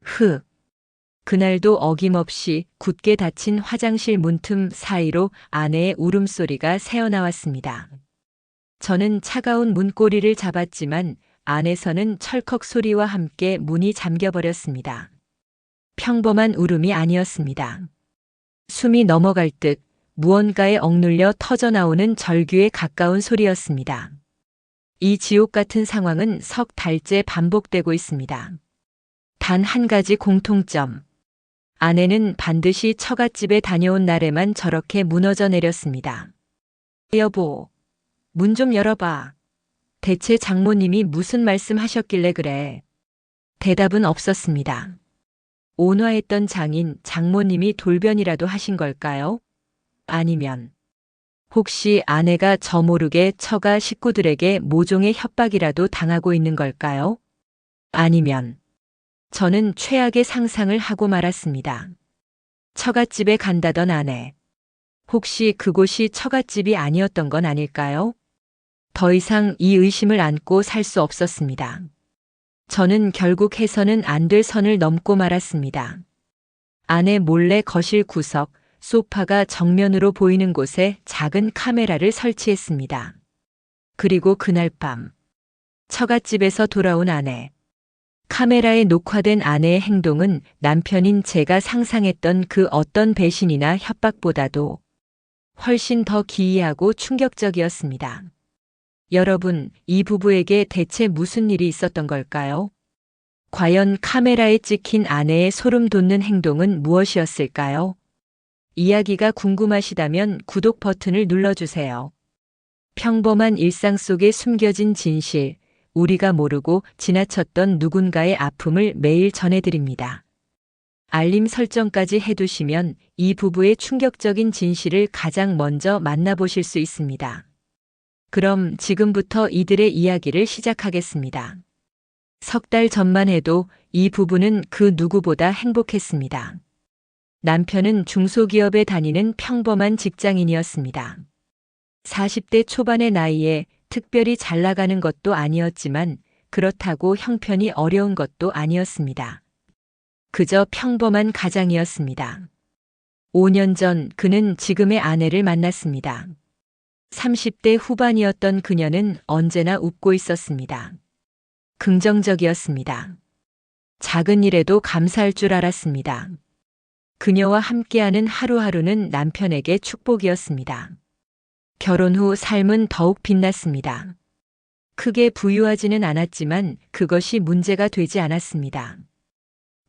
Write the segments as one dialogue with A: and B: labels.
A: 흐. 그날도 어김없이 굳게 닫힌 화장실 문틈 사이로 아내의 울음소리가 새어나왔습니다. 저는 차가운 문고리를 잡았지만 안에서는 철컥 소리와 함께 문이 잠겨버렸습니다. 평범한 울음이 아니었습니다. 숨이 넘어갈 듯 무언가에 억눌려 터져나오는 절규에 가까운 소리였습니다. 이 지옥 같은 상황은 석 달째 반복되고 있습니다. 단 한 가지 공통점. 아내는 반드시 처갓집에 다녀온 날에만 저렇게 무너져 내렸습니다. 여보, 문 좀 열어봐. 대체 장모님이 무슨 말씀 하셨길래 그래? 대답은 없었습니다. 온화했던 장인 장모님이 돌변이라도 하신 걸까요? 아니면 혹시 아내가 저 모르게 처가 식구들에게 모종의 협박이라도 당하고 있는 걸까요? 아니면 저는 최악의 상상을 하고 말았습니다. 처갓집에 간다던 아내. 혹시 그곳이 처갓집이 아니었던 건 아닐까요? 더 이상 이 의심을 안고 살 수 없었습니다. 저는 결국 해서는 안 될 선을 넘고 말았습니다. 아내 몰래 거실 구석, 소파가 정면으로 보이는 곳에 작은 카메라를 설치했습니다. 그리고 그날 밤, 처갓집에서 돌아온 아내. 카메라에 녹화된 아내의 행동은 남편인 제가 상상했던 그 어떤 배신이나 협박보다도 훨씬 더 기이하고 충격적이었습니다. 여러분, 이 부부에게 대체 무슨 일이 있었던 걸까요? 과연 카메라에 찍힌 아내의 소름 돋는 행동은 무엇이었을까요? 이야기가 궁금하시다면 구독 버튼을 눌러주세요. 평범한 일상 속에 숨겨진 진실, 우리가 모르고 지나쳤던 누군가의 아픔을 매일 전해드립니다. 알림 설정까지 해두시면 이 부부의 충격적인 진실을 가장 먼저 만나보실 수 있습니다. 그럼 지금부터 이들의 이야기를 시작하겠습니다. 석 달 전만 해도 이 부부는 그 누구보다 행복했습니다. 남편은 중소기업에 다니는 평범한 직장인이었습니다. 40대 초반의 나이에 특별히 잘 나가는 것도 아니었지만 그렇다고 형편이 어려운 것도 아니었습니다. 그저 평범한 가장이었습니다. 5년 전 그는 지금의 아내를 만났습니다. 30대 후반이었던 그녀는 언제나 웃고 있었습니다. 긍정적이었습니다. 작은 일에도 감사할 줄 알았습니다. 그녀와 함께하는 하루하루는 남편에게 축복이었습니다. 결혼 후 삶은 더욱 빛났습니다. 크게 부유하지는 않았지만 그것이 문제가 되지 않았습니다.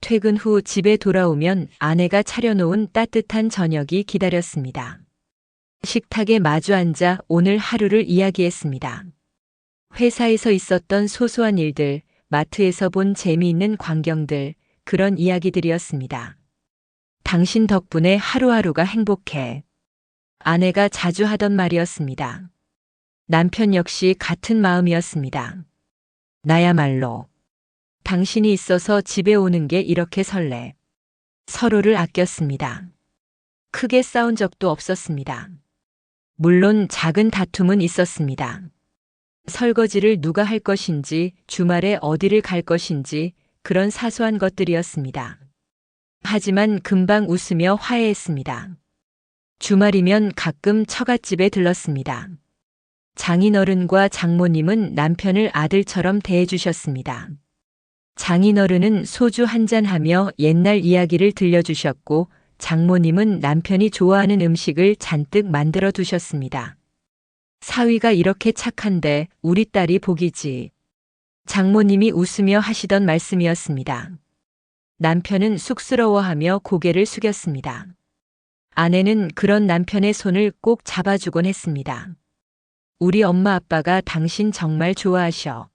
A: 퇴근 후 집에 돌아오면 아내가 차려놓은 따뜻한 저녁이 기다렸습니다. 식탁에 마주 앉아 오늘 하루를 이야기했습니다. 회사에서 있었던 소소한 일들, 마트에서 본 재미있는 광경들, 그런 이야기들이었습니다. 당신 덕분에 하루하루가 행복해. 아내가 자주 하던 말이었습니다. 남편 역시 같은 마음이었습니다. 나야말로. 당신이 있어서 집에 오는 게 이렇게 설레. 서로를 아꼈습니다. 크게 싸운 적도 없었습니다. 물론 작은 다툼은 있었습니다. 설거지를 누가 할 것인지, 주말에 어디를 갈 것인지, 그런 사소한 것들이었습니다. 하지만 금방 웃으며 화해했습니다. 주말이면 가끔 처갓집에 들렀습니다. 장인어른과 장모님은 남편을 아들처럼 대해주셨습니다. 장인어른은 소주 한잔하며 옛날 이야기를 들려주셨고 장모님은 남편이 좋아하는 음식을 잔뜩 만들어 두셨습니다. 사위가 이렇게 착한데 우리 딸이 복이지. 장모님이 웃으며 하시던 말씀이었습니다. 남편은 쑥스러워하며 고개를 숙였습니다. 아내는 그런 남편의 손을 꼭 잡아주곤 했습니다. 우리 엄마 아빠가 당신 정말 좋아하셔.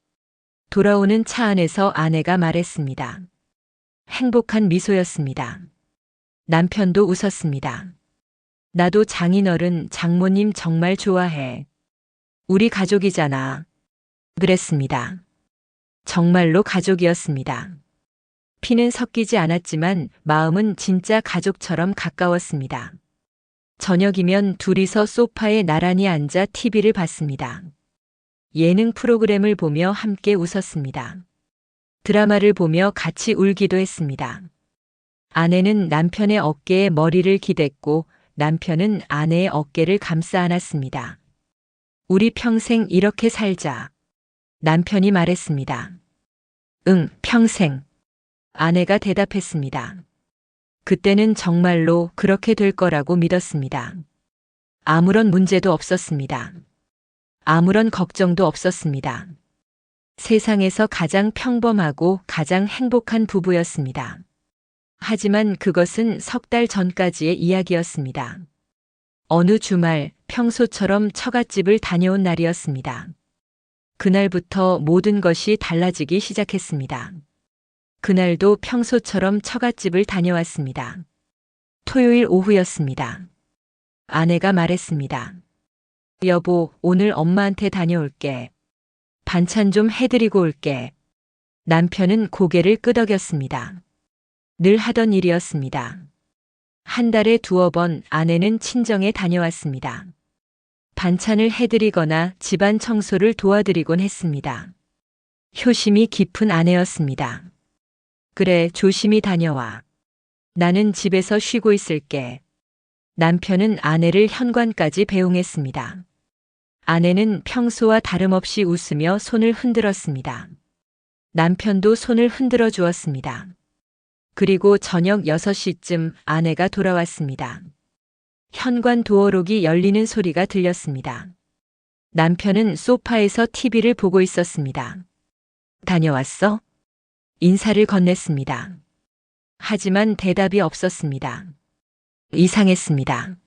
A: 돌아오는 차 안에서 아내가 말했습니다. 행복한 미소였습니다. 남편도 웃었습니다. 나도 장인어른, 장모님 정말 좋아해. 우리 가족이잖아. 그랬습니다. 정말로 가족이었습니다. 피는 섞이지 않았지만 마음은 진짜 가족처럼 가까웠습니다. 저녁이면 둘이서 소파에 나란히 앉아 TV를 봤습니다. 예능 프로그램을 보며 함께 웃었습니다. 드라마를 보며 같이 울기도 했습니다. 아내는 남편의 어깨에 머리를 기댔고 남편은 아내의 어깨를 감싸 안았습니다. 우리 평생 이렇게 살자. 남편이 말했습니다. 응, 평생. 아내가 대답했습니다. 그때는 정말로 그렇게 될 거라고 믿었습니다. 아무런 문제도 없었습니다. 아무런 걱정도 없었습니다. 세상에서 가장 평범하고 가장 행복한 부부였습니다. 하지만 그것은 석 달 전까지의 이야기였습니다. 어느 주말 평소처럼 처갓집을 다녀온 날이었습니다. 그날부터 모든 것이 달라지기 시작했습니다. 그날도 평소처럼 처갓집을 다녀왔습니다. 토요일 오후였습니다. 아내가 말했습니다. 여보, 오늘 엄마한테 다녀올게. 반찬 좀 해드리고 올게. 남편은 고개를 끄덕였습니다. 늘 하던 일이었습니다. 한 달에 2번 아내는 친정에 다녀왔습니다. 반찬을 해드리거나 집안 청소를 도와드리곤 했습니다. 효심이 깊은 아내였습니다. 그래, 조심히 다녀와. 나는 집에서 쉬고 있을게. 남편은 아내를 현관까지 배웅했습니다. 아내는 평소와 다름없이 웃으며 손을 흔들었습니다. 남편도 손을 흔들어 주었습니다. 그리고 저녁 6시쯤 아내가 돌아왔습니다. 현관 도어록이 열리는 소리가 들렸습니다. 남편은 소파에서 TV를 보고 있었습니다. 다녀왔어? 인사를 건넸습니다. 하지만 대답이 없었습니다. 이상했습니다.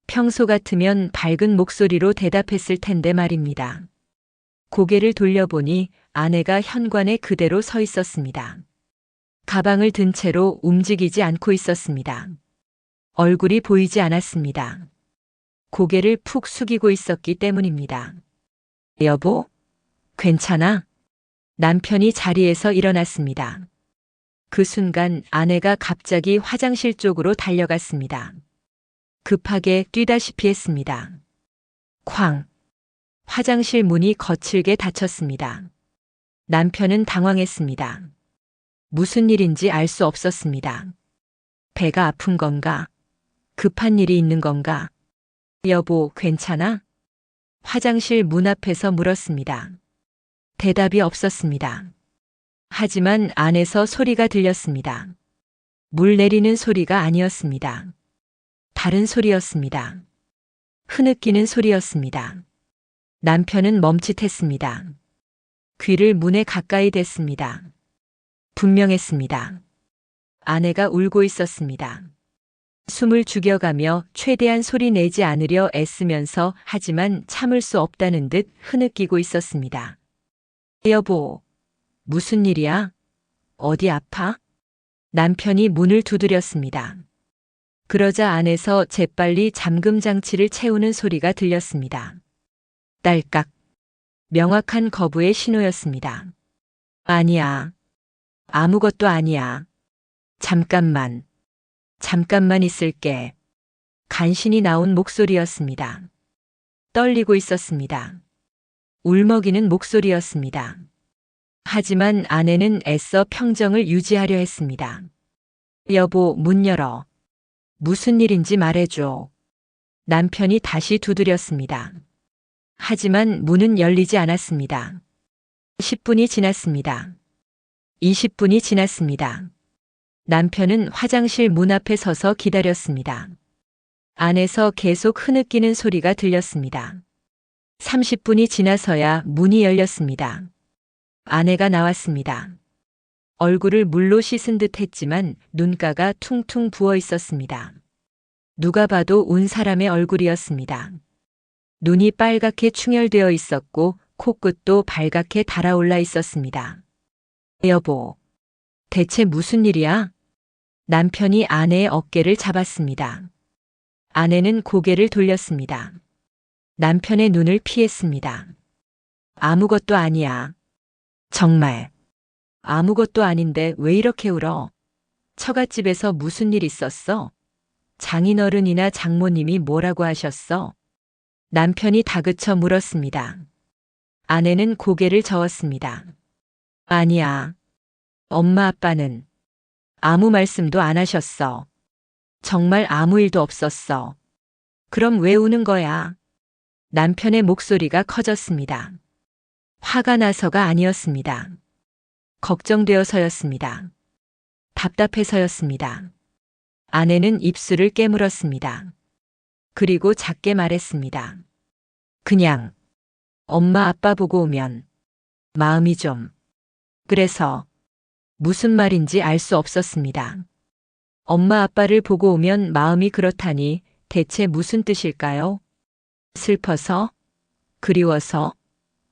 A: 평소 같으면 밝은 목소리로 대답했을 텐데 말입니다. 고개를 돌려보니 아내가 현관에 그대로 서 있었습니다. 가방을 든 채로 움직이지 않고 있었습니다. 얼굴이 보이지 않았습니다. 고개를 푹 숙이고 있었기 때문입니다. 여보, 괜찮아? 남편이 자리에서 일어났습니다. 그 순간 아내가 갑자기 화장실 쪽으로 달려갔습니다. 급하게 뛰다시피 했습니다. 쾅! 화장실 문이 거칠게 닫혔습니다. 남편은 당황했습니다. 무슨 일인지 알 수 없었습니다. 배가 아픈 건가? 급한 일이 있는 건가? 여보, 괜찮아? 화장실 문 앞에서 물었습니다. 대답이 없었습니다. 하지만 안에서 소리가 들렸습니다. 물 내리는 소리가 아니었습니다. 다른 소리였습니다. 흐느끼는 소리였습니다. 남편은 멈칫했습니다. 귀를 문에 가까이 댔습니다. 분명했습니다. 아내가 울고 있었습니다. 숨을 죽여가며 최대한 소리 내지 않으려 애쓰면서 하지만 참을 수 없다는 듯 흐느끼고 있었습니다. 여보, 무슨 일이야? 어디 아파? 남편이 문을 두드렸습니다. 그러자 안에서 재빨리 잠금 장치를 채우는 소리가 들렸습니다. 딸깍. 명확한 거부의 신호였습니다. 아니야. 아무것도 아니야. 잠깐만. 잠깐만 있을게. 간신히 나온 목소리였습니다. 떨리고 있었습니다. 울먹이는 목소리였습니다. 하지만 아내는 애써 평정을 유지하려 했습니다. 여보, 문 열어. 무슨 일인지 말해줘. 남편이 다시 두드렸습니다. 하지만 문은 열리지 않았습니다. 10분이 지났습니다. 20분이 지났습니다. 남편은 화장실 문 앞에 서서 기다렸습니다. 안에서 계속 흐느끼는 소리가 들렸습니다. 30분이 지나서야 문이 열렸습니다. 아내가 나왔습니다. 얼굴을 물로 씻은 듯 했지만 눈가가 퉁퉁 부어 있었습니다. 누가 봐도 운 사람의 얼굴이었습니다. 눈이 빨갛게 충혈되어 있었고 코끝도 발갛게 달아올라 있었습니다. 여보, 대체 무슨 일이야? 남편이 아내의 어깨를 잡았습니다. 아내는 고개를 돌렸습니다. 남편의 눈을 피했습니다. 아무것도 아니야. 정말. 아무것도 아닌데 왜 이렇게 울어? 처갓집에서 무슨 일 있었어? 장인어른이나 장모님이 뭐라고 하셨어? 남편이 다그쳐 물었습니다. 아내는 고개를 저었습니다. 아니야. 엄마 아빠는 아무 말씀도 안 하셨어. 정말 아무 일도 없었어. 그럼 왜 우는 거야? 남편의 목소리가 커졌습니다. 화가 나서가 아니었습니다. 걱정되어서였습니다. 답답해서였습니다. 아내는 입술을 깨물었습니다. 그리고 작게 말했습니다. 그냥 엄마 아빠 보고 오면 마음이 좀. 그래서 무슨 말인지 알 수 없었습니다. 엄마 아빠를 보고 오면 마음이 그렇다니 대체 무슨 뜻일까요? 슬퍼서? 그리워서?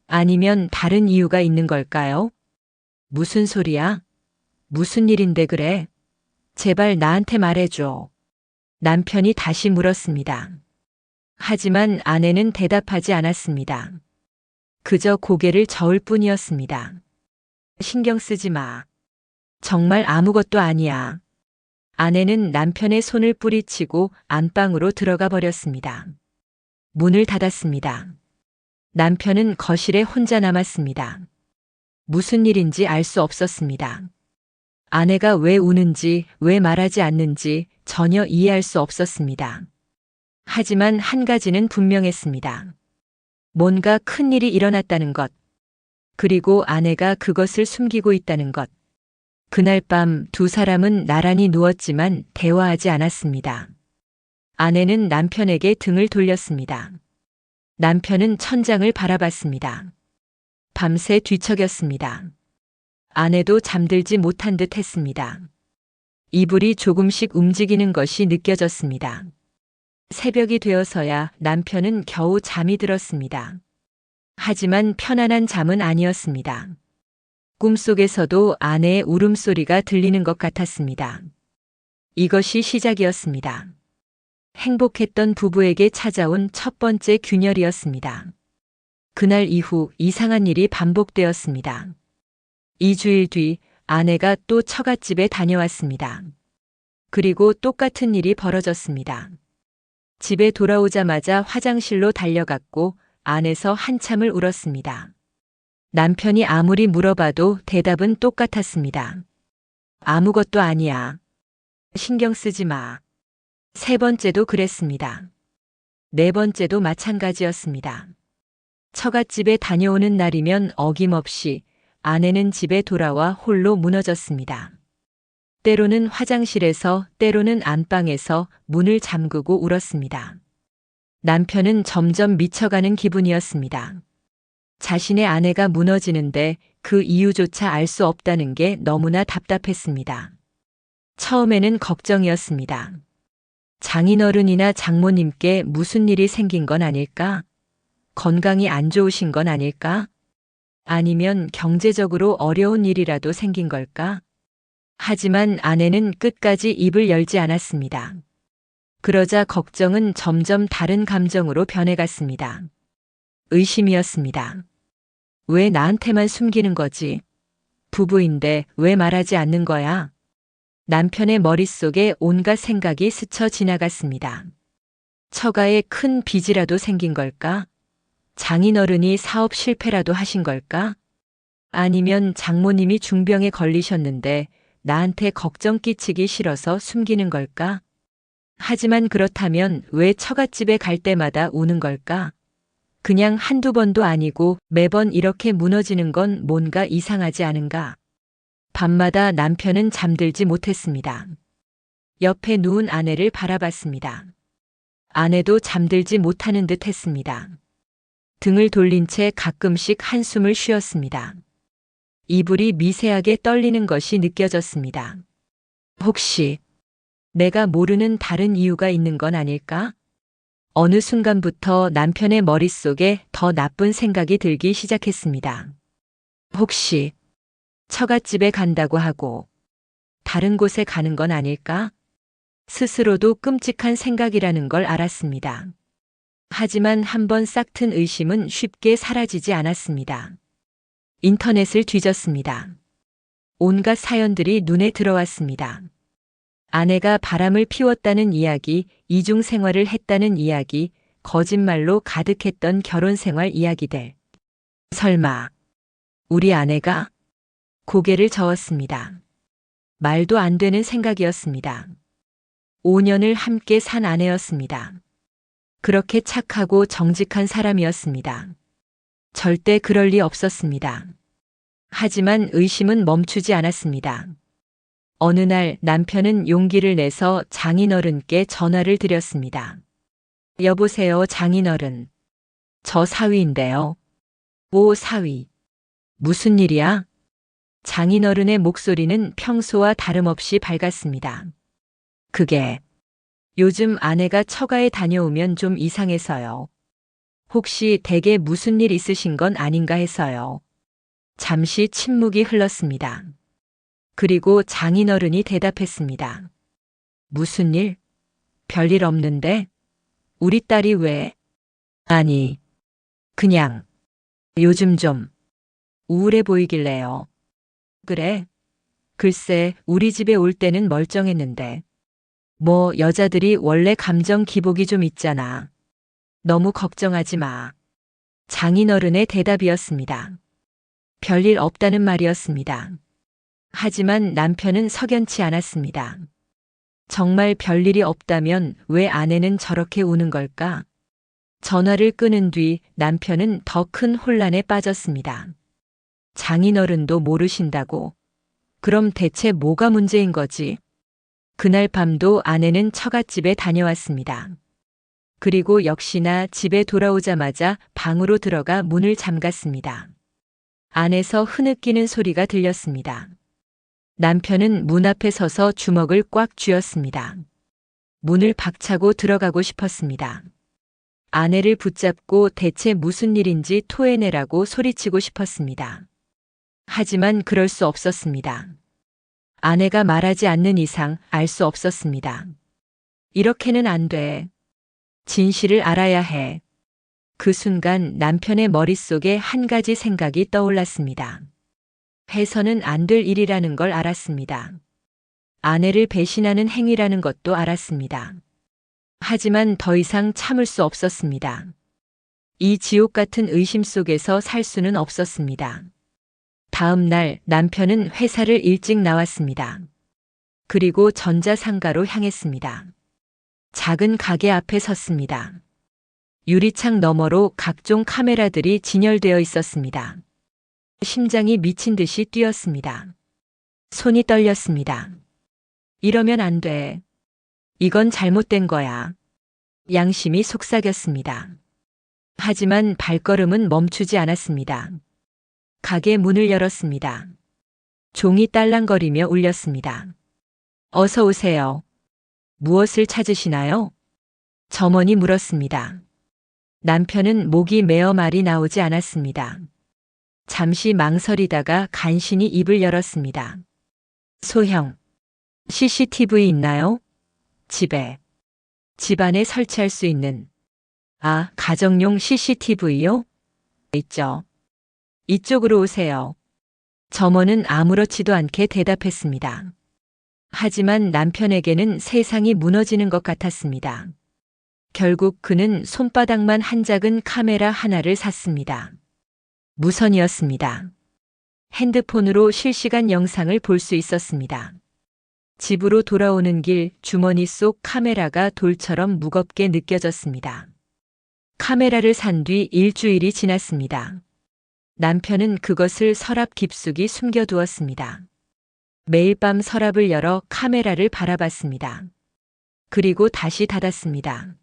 A: 아니면 다른 이유가 있는 걸까요? 무슨 소리야? 무슨 일인데 그래? 제발 나한테 말해줘. 남편이 다시 물었습니다. 하지만 아내는 대답하지 않았습니다. 그저 고개를 저을 뿐이었습니다. 신경 쓰지 마. 정말 아무것도 아니야. 아내는 남편의 손을 뿌리치고 안방으로 들어가 버렸습니다. 문을 닫았습니다. 남편은 거실에 혼자 남았습니다. 무슨 일인지 알 수 없었습니다. 아내가 왜 우는지, 왜 말하지 않는지 전혀 이해할 수 없었습니다. 하지만 한 가지는 분명했습니다. 뭔가 큰 일이 일어났다는 것. 그리고 아내가 그것을 숨기고 있다는 것. 그날 밤 두 사람은 나란히 누웠지만 대화하지 않았습니다. 아내는 남편에게 등을 돌렸습니다. 남편은 천장을 바라봤습니다. 밤새 뒤척였습니다. 아내도 잠들지 못한 듯 했습니다. 이불이 조금씩 움직이는 것이 느껴졌습니다. 새벽이 되어서야 남편은 겨우 잠이 들었습니다. 하지만 편안한 잠은 아니었습니다. 꿈속에서도 아내의 울음소리가 들리는 것 같았습니다. 이것이 시작이었습니다. 행복했던 부부에게 찾아온 첫 번째 균열이었습니다. 그날 이후 이상한 일이 반복되었습니다. 2주일 뒤 아내가 또 처갓집에 다녀왔습니다. 그리고 똑같은 일이 벌어졌습니다. 집에 돌아오자마자 화장실로 달려갔고 안에서 한참을 울었습니다. 남편이 아무리 물어봐도 대답은 똑같았습니다. 아무것도 아니야. 신경 쓰지 마. 세 번째도 그랬습니다. 네 번째도 마찬가지였습니다. 처갓집에 다녀오는 날이면 어김없이 아내는 집에 돌아와 홀로 무너졌습니다. 때로는 화장실에서, 때로는 안방에서 문을 잠그고 울었습니다. 남편은 점점 미쳐가는 기분이었습니다. 자신의 아내가 무너지는데 그 이유조차 알 수 없다는 게 너무나 답답했습니다. 처음에는 걱정이었습니다. 장인어른이나 장모님께 무슨 일이 생긴 건 아닐까? 건강이 안 좋으신 건 아닐까? 아니면 경제적으로 어려운 일이라도 생긴 걸까? 하지만 아내는 끝까지 입을 열지 않았습니다. 그러자 걱정은 점점 다른 감정으로 변해갔습니다. 의심이었습니다. 왜 나한테만 숨기는 거지? 부부인데 왜 말하지 않는 거야? 남편의 머릿속에 온갖 생각이 스쳐 지나갔습니다. 처가에 큰 빚이라도 생긴 걸까? 장인어른이 사업 실패라도 하신 걸까? 아니면 장모님이 중병에 걸리셨는데 나한테 걱정 끼치기 싫어서 숨기는 걸까? 하지만 그렇다면 왜 처갓집에 갈 때마다 우는 걸까? 그냥 한두 번도 아니고 매번 이렇게 무너지는 건 뭔가 이상하지 않은가? 밤마다 남편은 잠들지 못했습니다. 옆에 누운 아내를 바라봤습니다. 아내도 잠들지 못하는 듯 했습니다. 등을 돌린 채 가끔씩 한숨을 쉬었습니다. 이불이 미세하게 떨리는 것이 느껴졌습니다. 혹시 내가 모르는 다른 이유가 있는 건 아닐까? 어느 순간부터 남편의 머릿속에 더 나쁜 생각이 들기 시작했습니다. 혹시 처갓집에 간다고 하고 다른 곳에 가는 건 아닐까? 스스로도 끔찍한 생각이라는 걸 알았습니다. 하지만 한번 싹 튼 의심은 쉽게 사라지지 않았습니다. 인터넷을 뒤졌습니다. 온갖 사연들이 눈에 들어왔습니다. 아내가 바람을 피웠다는 이야기, 이중 생활을 했다는 이야기, 거짓말로 가득했던 결혼 생활 이야기들. 설마 우리 아내가 고개를 저었습니다. 말도 안 되는 생각이었습니다. 5년을 함께 산 아내였습니다. 그렇게 착하고 정직한 사람이었습니다. 절대 그럴 리 없었습니다. 하지만 의심은 멈추지 않았습니다. 어느 날 남편은 용기를 내서 장인어른께 전화를 드렸습니다. 여보세요, 장인어른. 저 사위인데요. 오, 사위. 무슨 일이야? 장인어른의 목소리는 평소와 다름없이 밝았습니다. 그게 요즘 아내가 처가에 다녀오면 좀 이상해서요. 혹시 댁에 무슨 일 있으신 건 아닌가 해서요. 잠시 침묵이 흘렀습니다. 그리고 장인어른이 대답했습니다. 무슨 일? 별일 없는데? 우리 딸이 왜? 아니, 그냥 요즘 좀 우울해 보이길래요. 그래? 글쎄, 우리 집에 올 때는 멀쩡했는데. 뭐 여자들이 원래 감정 기복이 좀 있잖아. 너무 걱정하지 마. 장인어른의 대답이었습니다. 별일 없다는 말이었습니다. 하지만 남편은 석연치 않았습니다. 정말 별일이 없다면 왜 아내는 저렇게 우는 걸까? 전화를 끊은 뒤 남편은 더 큰 혼란에 빠졌습니다. 장인어른도 모르신다고? 그럼 대체 뭐가 문제인 거지? 그날 밤도 아내는 처갓집에 다녀왔습니다. 그리고 역시나 집에 돌아오자마자 방으로 들어가 문을 잠갔습니다. 안에서 흐느끼는 소리가 들렸습니다. 남편은 문 앞에 서서 주먹을 꽉 쥐었습니다. 문을 박차고 들어가고 싶었습니다. 아내를 붙잡고 대체 무슨 일인지 토해내라고 소리치고 싶었습니다. 하지만 그럴 수 없었습니다. 아내가 말하지 않는 이상 알 수 없었습니다. 이렇게는 안 돼. 진실을 알아야 해. 그 순간 남편의 머릿속에 한 가지 생각이 떠올랐습니다. 해서는 안 될 일이라는 걸 알았습니다. 아내를 배신하는 행위라는 것도 알았습니다. 하지만 더 이상 참을 수 없었습니다. 이 지옥 같은 의심 속에서 살 수는 없었습니다. 다음 날 남편은 회사를 일찍 나왔습니다. 그리고 전자상가로 향했습니다. 작은 가게 앞에 섰습니다. 유리창 너머로 각종 카메라들이 진열되어 있었습니다. 심장이 미친 듯이 뛰었습니다. 손이 떨렸습니다. 이러면 안 돼. 이건 잘못된 거야. 양심이 속삭였습니다. 하지만 발걸음은 멈추지 않았습니다. 가게 문을 열었습니다. 종이 딸랑거리며 울렸습니다. 어서 오세요. 무엇을 찾으시나요? 점원이 물었습니다. 남편은 목이 메어 말이 나오지 않았습니다. 잠시 망설이다가 간신히 입을 열었습니다. 소형, CCTV 있나요? 집에. 집안에 설치할 수 있는. 아, 가정용 CCTV요? 있죠. 이쪽으로 오세요. 점원은 아무렇지도 않게 대답했습니다. 하지만 남편에게는 세상이 무너지는 것 같았습니다. 결국 그는 손바닥만 한 작은 카메라 하나를 샀습니다. 무선이었습니다. 핸드폰으로 실시간 영상을 볼 수 있었습니다. 집으로 돌아오는 길 주머니 속 카메라가 돌처럼 무겁게 느껴졌습니다. 카메라를 산 뒤 일주일이 지났습니다. 남편은 그것을 서랍 깊숙이 숨겨두었습니다. 매일 밤 서랍을 열어 카메라를 바라봤습니다. 그리고 다시 닫았습니다.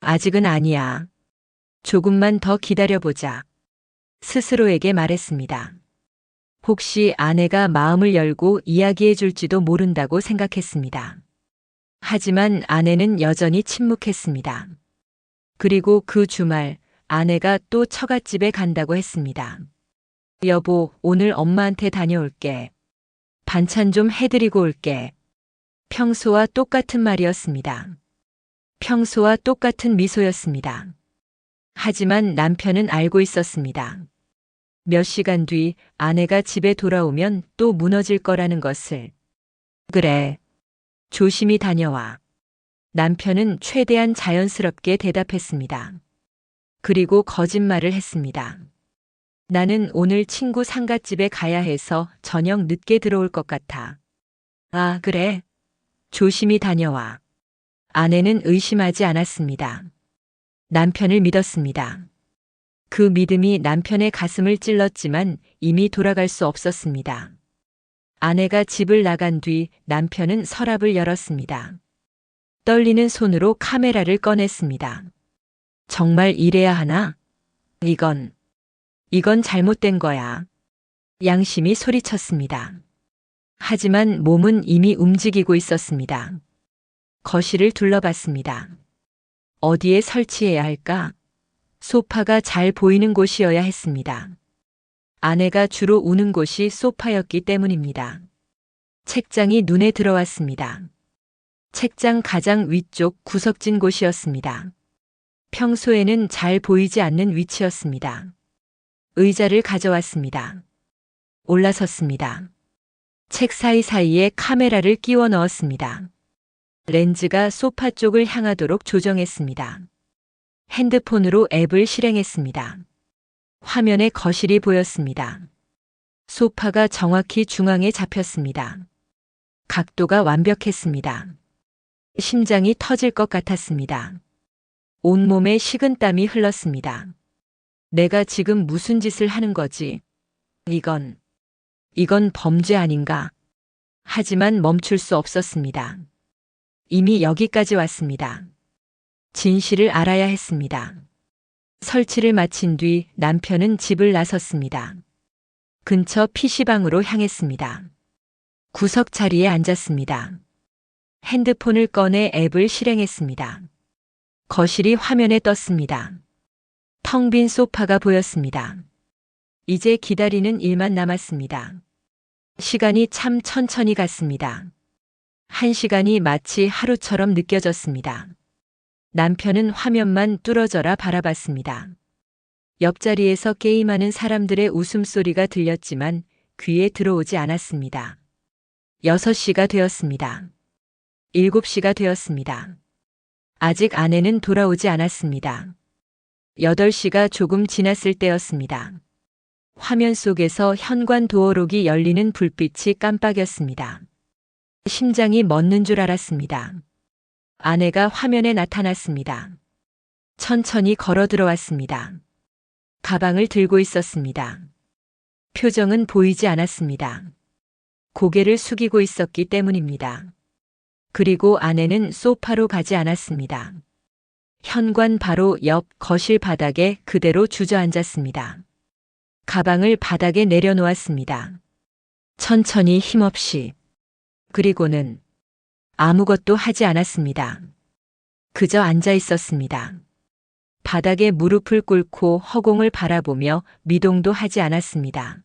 A: 아직은 아니야. 조금만 더 기다려보자. 스스로에게 말했습니다. 혹시 아내가 마음을 열고 이야기해 줄지도 모른다고 생각했습니다. 하지만 아내는 여전히 침묵했습니다. 그리고 그 주말 아내가 또 처갓집에 간다고 했습니다. 여보, 오늘 엄마한테 다녀올게. 반찬 좀 해드리고 올게. 평소와 똑같은 말이었습니다. 평소와 똑같은 미소였습니다. 하지만 남편은 알고 있었습니다. 몇 시간 뒤 아내가 집에 돌아오면 또 무너질 거라는 것을. 그래. 조심히 다녀와. 남편은 최대한 자연스럽게 대답했습니다. 그리고 거짓말을 했습니다. 나는 오늘 친구 상갓집에 가야 해서 저녁 늦게 들어올 것 같아. 아, 그래. 조심히 다녀와. 아내는 의심하지 않았습니다. 남편을 믿었습니다. 그 믿음이 남편의 가슴을 찔렀지만 이미 돌아갈 수 없었습니다. 아내가 집을 나간 뒤 남편은 서랍을 열었습니다. 떨리는 손으로 카메라를 꺼냈습니다. 정말 이래야 하나? 이건 잘못된 거야. 양심이 소리쳤습니다. 하지만 몸은 이미 움직이고 있었습니다. 거실을 둘러봤습니다. 어디에 설치해야 할까? 소파가 잘 보이는 곳이어야 했습니다. 아내가 주로 우는 곳이 소파였기 때문입니다. 책장이 눈에 들어왔습니다. 책장 가장 위쪽 구석진 곳이었습니다. 평소에는 잘 보이지 않는 위치였습니다. 의자를 가져왔습니다. 올라섰습니다. 책 사이사이에 카메라를 끼워 넣었습니다. 렌즈가 소파 쪽을 향하도록 조정했습니다. 핸드폰으로 앱을 실행했습니다. 화면에 거실이 보였습니다. 소파가 정확히 중앙에 잡혔습니다. 각도가 완벽했습니다. 심장이 터질 것 같았습니다. 온몸에 식은땀이 흘렀습니다. 내가 지금 무슨 짓을 하는 거지? 이건 범죄 아닌가? 하지만 멈출 수 없었습니다. 이미 여기까지 왔습니다. 진실을 알아야 했습니다. 설치를 마친 뒤 남편은 집을 나섰습니다. 근처 PC방으로 향했습니다. 구석 자리에 앉았습니다. 핸드폰을 꺼내 앱을 실행했습니다. 거실이 화면에 떴습니다. 텅 빈 소파가 보였습니다. 이제 기다리는 일만 남았습니다. 시간이 참 천천히 갔습니다. 1시간이 마치 하루처럼 느껴졌습니다. 남편은 화면만 뚫어져라 바라봤습니다. 옆자리에서 게임하는 사람들의 웃음소리가 들렸지만 귀에 들어오지 않았습니다. 6시가 되었습니다. 7시가 되었습니다. 아직 아내는 돌아오지 않았습니다. 8시가 조금 지났을 때였습니다. 화면 속에서 현관 도어록이 열리는 불빛이 깜빡였습니다. 심장이 멎는 줄 알았습니다. 아내가 화면에 나타났습니다. 천천히 걸어 들어왔습니다. 가방을 들고 있었습니다. 표정은 보이지 않았습니다. 고개를 숙이고 있었기 때문입니다. 그리고 아내는 소파로 가지 않았습니다. 현관 바로 옆 거실 바닥에 그대로 주저앉았습니다. 가방을 바닥에 내려놓았습니다. 천천히 힘없이. 그리고는 아무것도 하지 않았습니다. 그저 앉아 있었습니다. 바닥에 무릎을 꿇고 허공을 바라보며 미동도 하지 않았습니다.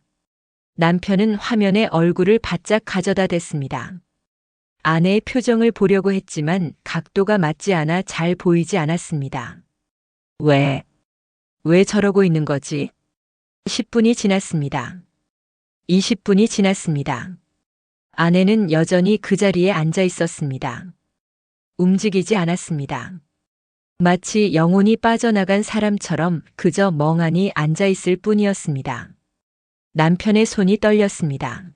A: 남편은 화면에 얼굴을 바짝 가져다 댔습니다. 아내의 표정을 보려고 했지만 각도가 맞지 않아 잘 보이지 않았습니다. 왜 저러고 있는 거지? 10분이 지났습니다. 20분이 지났습니다. 아내는 여전히 그 자리에 앉아 있었습니다. 움직이지 않았습니다. 마치 영혼이 빠져나간 사람처럼 그저 멍하니 앉아 있을 뿐이었습니다. 남편의 손이 떨렸습니다.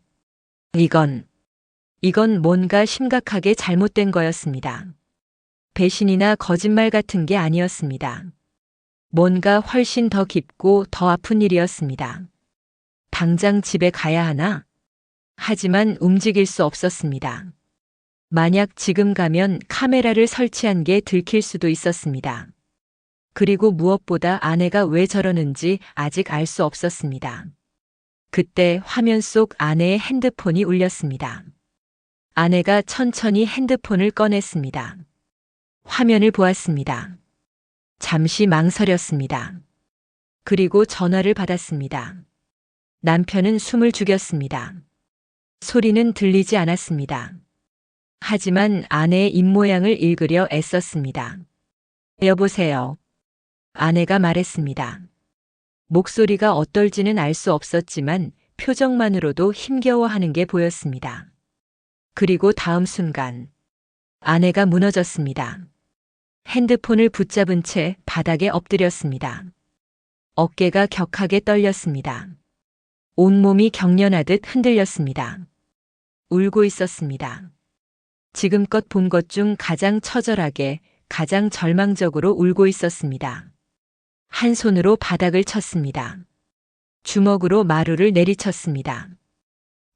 A: 이건 뭔가 심각하게 잘못된 거였습니다. 배신이나 거짓말 같은 게 아니었습니다. 뭔가 훨씬 더 깊고 더 아픈 일이었습니다. 당장 집에 가야 하나? 하지만 움직일 수 없었습니다. 만약 지금 가면 카메라를 설치한 게 들킬 수도 있었습니다. 그리고 무엇보다 아내가 왜 저러는지 아직 알 수 없었습니다. 그때 화면 속 아내의 핸드폰이 울렸습니다. 아내가 천천히 핸드폰을 꺼냈습니다. 화면을 보았습니다. 잠시 망설였습니다. 그리고 전화를 받았습니다. 남편은 숨을 죽였습니다. 소리는 들리지 않았습니다. 하지만 아내의 입모양을 읽으려 애썼습니다. 여보세요. 아내가 말했습니다. 목소리가 어떨지는 알 수 없었지만 표정만으로도 힘겨워하는 게 보였습니다. 그리고 다음 순간 아내가 무너졌습니다. 핸드폰을 붙잡은 채 바닥에 엎드렸습니다. 어깨가 격하게 떨렸습니다. 온몸이 경련하듯 흔들렸습니다. 울고 있었습니다. 지금껏 본 것 중 가장 처절하게, 가장 절망적으로 울고 있었습니다. 한 손으로 바닥을 쳤습니다. 주먹으로 마루를 내리쳤습니다.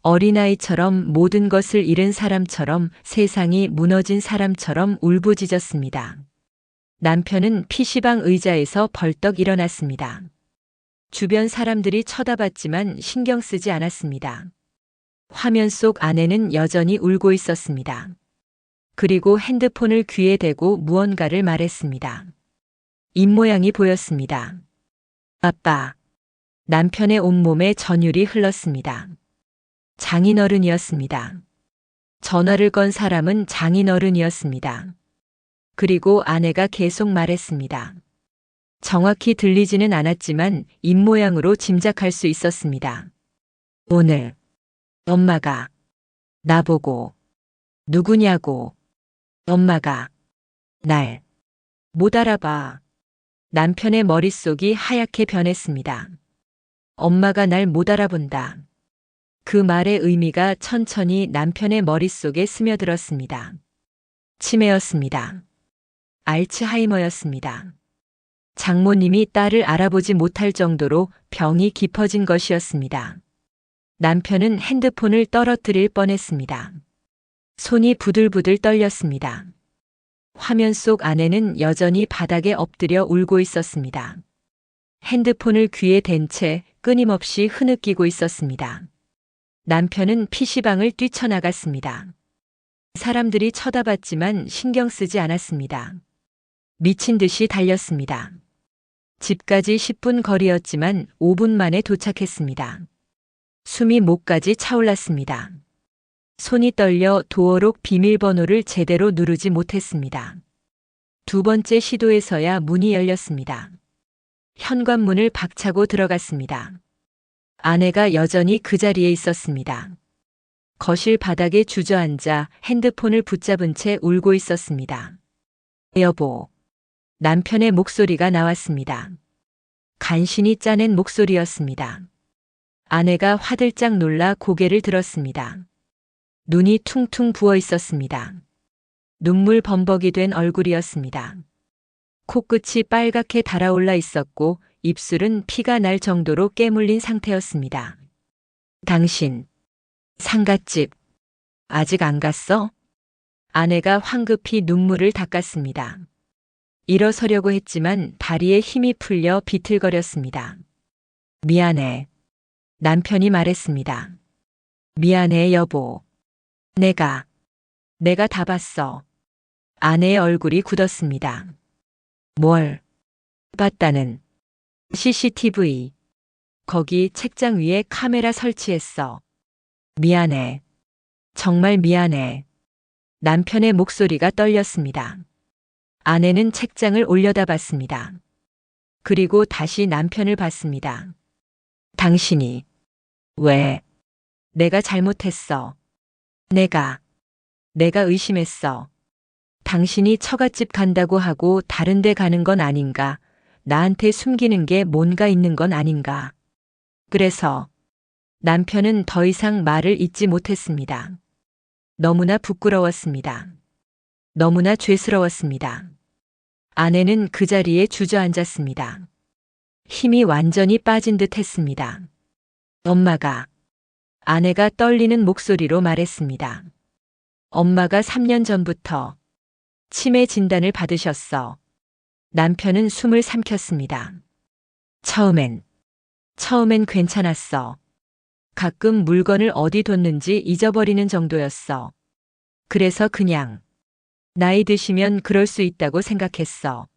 A: 어린아이처럼 모든 것을 잃은 사람처럼 세상이 무너진 사람처럼 울부짖었습니다. 남편은 PC방 의자에서 벌떡 일어났습니다. 주변 사람들이 쳐다봤지만 신경 쓰지 않았습니다. 화면 속 아내는 여전히 울고 있었습니다. 그리고 핸드폰을 귀에 대고 무언가를 말했습니다. 입모양이 보였습니다. 아빠. 남편의 온몸에 전율이 흘렀습니다. 장인어른이었습니다. 전화를 건 사람은 장인어른이었습니다. 그리고 아내가 계속 말했습니다. 정확히 들리지는 않았지만 입모양으로 짐작할 수 있었습니다. 오늘 엄마가 나보고 누구냐고. 엄마가 날 못 알아봐. 남편의 머릿속이 하얗게 변했습니다. 엄마가 날 못 알아본다. 그 말의 의미가 천천히 남편의 머릿속에 스며들었습니다. 치매였습니다. 알츠하이머였습니다. 장모님이 딸을 알아보지 못할 정도로 병이 깊어진 것이었습니다. 남편은 핸드폰을 떨어뜨릴 뻔했습니다. 손이 부들부들 떨렸습니다. 화면 속 아내는 여전히 바닥에 엎드려 울고 있었습니다. 핸드폰을 귀에 댄 채 끊임없이 흐느끼고 있었습니다. 남편은 PC방을 뛰쳐나갔습니다. 사람들이 쳐다봤지만 신경 쓰지 않았습니다. 미친 듯이 달렸습니다. 집까지 10분 거리였지만 5분 만에 도착했습니다. 숨이 목까지 차올랐습니다. 손이 떨려 도어록 비밀번호를 제대로 누르지 못했습니다. 두 번째 시도에서야 문이 열렸습니다. 현관문을 박차고 들어갔습니다. 아내가 여전히 그 자리에 있었습니다. 거실 바닥에 주저앉아 핸드폰을 붙잡은 채 울고 있었습니다. 여보. 남편의 목소리가 나왔습니다. 간신히 짜낸 목소리였습니다. 아내가 화들짝 놀라 고개를 들었습니다. 눈이 퉁퉁 부어 있었습니다. 눈물 범벅이 된 얼굴이었습니다. 코끝이 빨갛게 달아올라 있었고 입술은 피가 날 정도로 깨물린 상태였습니다. 당신, 상갓집, 아직 안 갔어? 아내가 황급히 눈물을 닦았습니다. 일어서려고 했지만 다리에 힘이 풀려 비틀거렸습니다. 미안해. 남편이 말했습니다. 미안해, 여보. 내가 다 봤어. 아내의 얼굴이 굳었습니다. 뭘 봤다는? CCTV. 거기 책장 위에 카메라 설치했어. 미안해. 정말 미안해. 남편의 목소리가 떨렸습니다. 아내는 책장을 올려다봤습니다. 그리고 다시 남편을 봤습니다. 당신이 왜? 내가 잘못했어. 내가 의심했어. 당신이 처갓집 간다고 하고 다른 데 가는 건 아닌가? 나한테 숨기는 게 뭔가 있는 건 아닌가? 그래서 남편은 더 이상 말을 잇지 못했습니다. 너무나 부끄러웠습니다. 너무나 죄스러웠습니다. 아내는 그 자리에 주저앉았습니다. 힘이 완전히 빠진 듯 했습니다. 엄마가, 아내가 떨리는 목소리로 말했습니다. 엄마가 3년 전부터 치매 진단을 받으셨어. 남편은 숨을 삼켰습니다. 처음엔 괜찮았어. 가끔 물건을 어디 뒀는지 잊어버리는 정도였어. 그래서 그냥 나이 드시면 그럴 수 있다고 생각했어.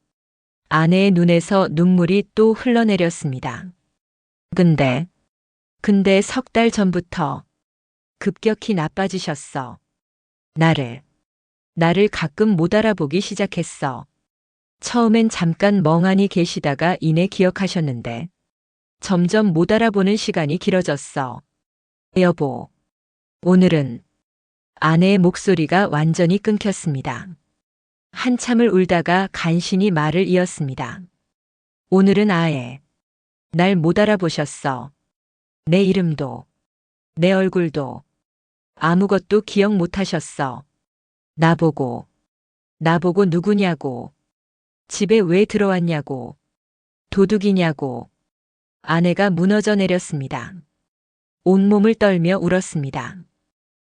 A: 아내의 눈에서 눈물이 또 흘러내렸습니다. 근데 3달 전부터 급격히 나빠지셨어. 나를 가끔 못 알아보기 시작했어. 처음엔 잠깐 멍하니 계시다가 이내 기억하셨는데 점점 못 알아보는 시간이 길어졌어. 여보, 오늘은 아내의 목소리가 완전히 끊겼습니다. 한참을 울다가 간신히 말을 이었습니다. 오늘은 아예 날 못 알아보셨어. 내 이름도, 내 얼굴도, 아무것도 기억 못 하셨어. 나보고 누구냐고, 집에 왜 들어왔냐고, 도둑이냐고. 아내가 무너져 내렸습니다. 온몸을 떨며 울었습니다.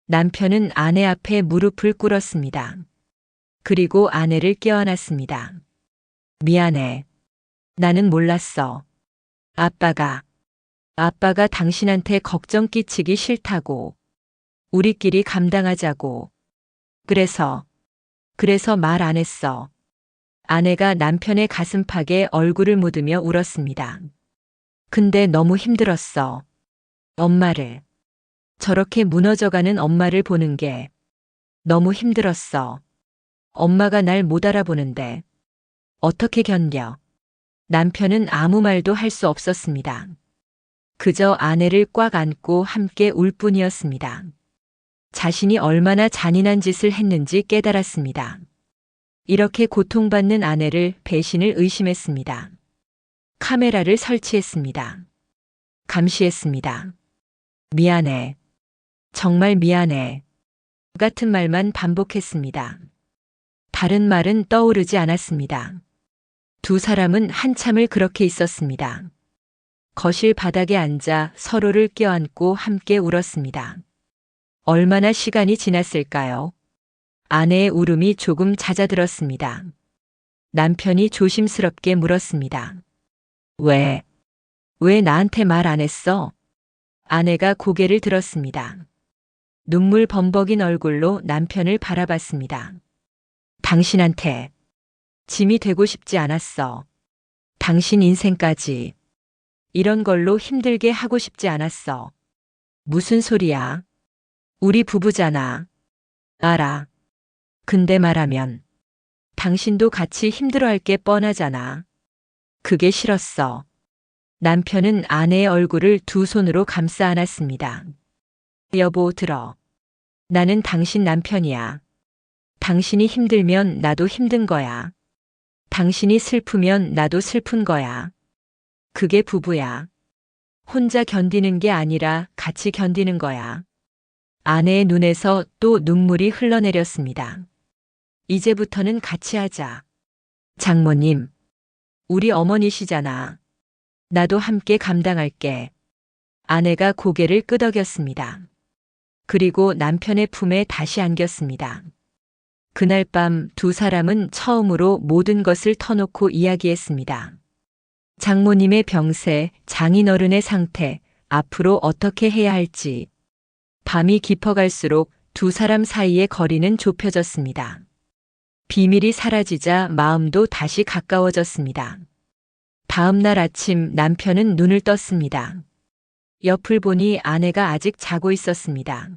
A: 남편은 아내 앞에 무릎을 꿇었습니다. 그리고 아내를 껴안았습니다. 미안해. 나는 몰랐어. 아빠가 당신한테 걱정 끼치기 싫다고. 우리끼리 감당하자고. 그래서 말 안 했어. 아내가 남편의 가슴팍에 얼굴을 묻으며 울었습니다. 근데 너무 힘들었어. 엄마를, 저렇게 무너져가는 엄마를 보는 게 너무 힘들었어. 엄마가 날 못 알아보는데 어떻게 견뎌? 남편은 아무 말도 할 수 없었습니다. 그저 아내를 꽉 안고 함께 울 뿐이었습니다. 자신이 얼마나 잔인한 짓을 했는지 깨달았습니다. 이렇게 고통받는 아내를 배신을 의심했습니다. 카메라를 설치했습니다. 감시했습니다. 미안해. 정말 미안해. 같은 말만 반복했습니다. 다른 말은 떠오르지 않았습니다. 두 사람은 한참을 그렇게 있었습니다. 거실 바닥에 앉아 서로를 껴안고 함께 울었습니다. 얼마나 시간이 지났을까요? 아내의 울음이 조금 잦아들었습니다. 남편이 조심스럽게 물었습니다. 왜 나한테 말 안 했어? 아내가 고개를 들었습니다. 눈물 범벅인 얼굴로 남편을 바라봤습니다. 당신한테 짐이 되고 싶지 않았어. 당신 인생까지 이런 걸로 힘들게 하고 싶지 않았어. 무슨 소리야? 우리 부부잖아. 알아. 근데 말하면 당신도 같이 힘들어할 게 뻔하잖아. 그게 싫었어. 남편은 아내의 얼굴을 두 손으로 감싸 안았습니다. 여보, 들어. 나는 당신 남편이야. 당신이 힘들면 나도 힘든 거야. 당신이 슬프면 나도 슬픈 거야. 그게 부부야. 혼자 견디는 게 아니라 같이 견디는 거야. 아내의 눈에서 또 눈물이 흘러내렸습니다. 이제부터는 같이 하자. 장모님, 우리 어머니시잖아. 나도 함께 감당할게. 아내가 고개를 끄덕였습니다. 그리고 남편의 품에 다시 안겼습니다. 그날 밤 두 사람은 처음으로 모든 것을 터놓고 이야기했습니다. 장모님의 병세, 장인어른의 상태, 앞으로 어떻게 해야 할지. 밤이 깊어갈수록 두 사람 사이의 거리는 좁혀졌습니다. 비밀이 사라지자 마음도 다시 가까워졌습니다. 다음 날 아침 남편은 눈을 떴습니다. 옆을 보니 아내가 아직 자고 있었습니다.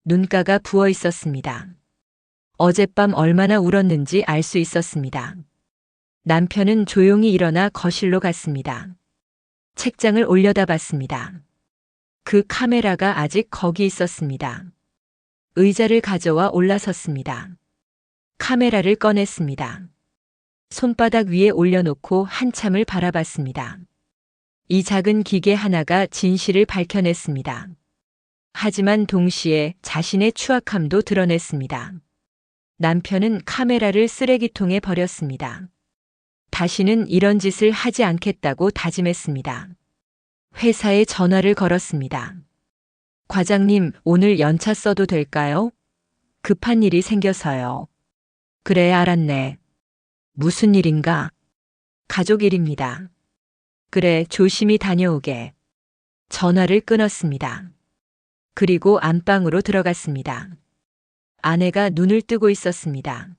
A: 눈가가 부어 있었습니다. 어젯밤 얼마나 울었는지 알 수 있었습니다. 남편은 조용히 일어나 거실로 갔습니다. 책장을 올려다봤습니다. 그 카메라가 아직 거기 있었습니다. 의자를 가져와 올라섰습니다. 카메라를 꺼냈습니다. 손바닥 위에 올려놓고 한참을 바라봤습니다. 이 작은 기계 하나가 진실을 밝혀냈습니다. 하지만 동시에 자신의 추악함도 드러냈습니다. 남편은 카메라를 쓰레기통에 버렸습니다. 다시는 이런 짓을 하지 않겠다고 다짐했습니다. 회사에 전화를 걸었습니다. 과장님, 오늘 연차 써도 될까요? 급한 일이 생겨서요. 그래, 알았네. 무슨 일인가? 가족 일입니다. 그래, 조심히 다녀오게. 전화를 끊었습니다. 그리고 안방으로 들어갔습니다. 아내가 눈을 뜨고 있었습니다.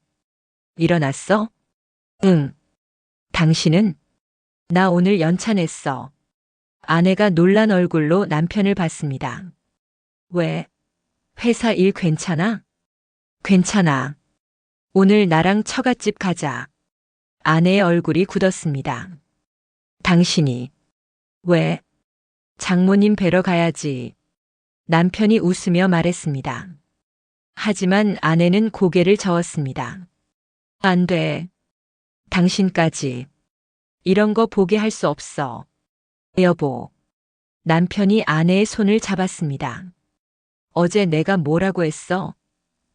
A: 일어났어? 응. 당신은? 나 오늘 연차 냈어. 아내가 놀란 얼굴로 남편을 봤습니다. 왜? 회사 일 괜찮아? 괜찮아. 오늘 나랑 처갓집 가자. 아내의 얼굴이 굳었습니다. 당신이. 왜? 장모님 뵈러 가야지. 남편이 웃으며 말했습니다. 하지만 아내는 고개를 저었습니다. 안 돼. 당신까지. 이런 거 보게 할 수 없어. 여보. 남편이 아내의 손을 잡았습니다. 어제 내가 뭐라고 했어?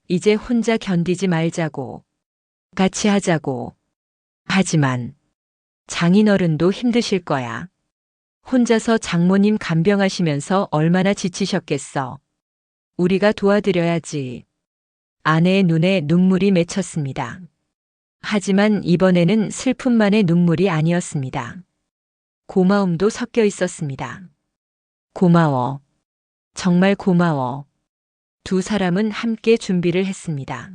A: 이제 혼자 견디지 말자고. 같이 하자고. 하지만 장인어른도 힘드실 거야. 혼자서 장모님 간병하시면서 얼마나 지치셨겠어. 우리가 도와드려야지. 아내의 눈에 눈물이 맺혔습니다. 하지만 이번에는 슬픔만의 눈물이 아니었습니다. 고마움도 섞여 있었습니다. 고마워. 정말 고마워. 두 사람은 함께 준비를 했습니다.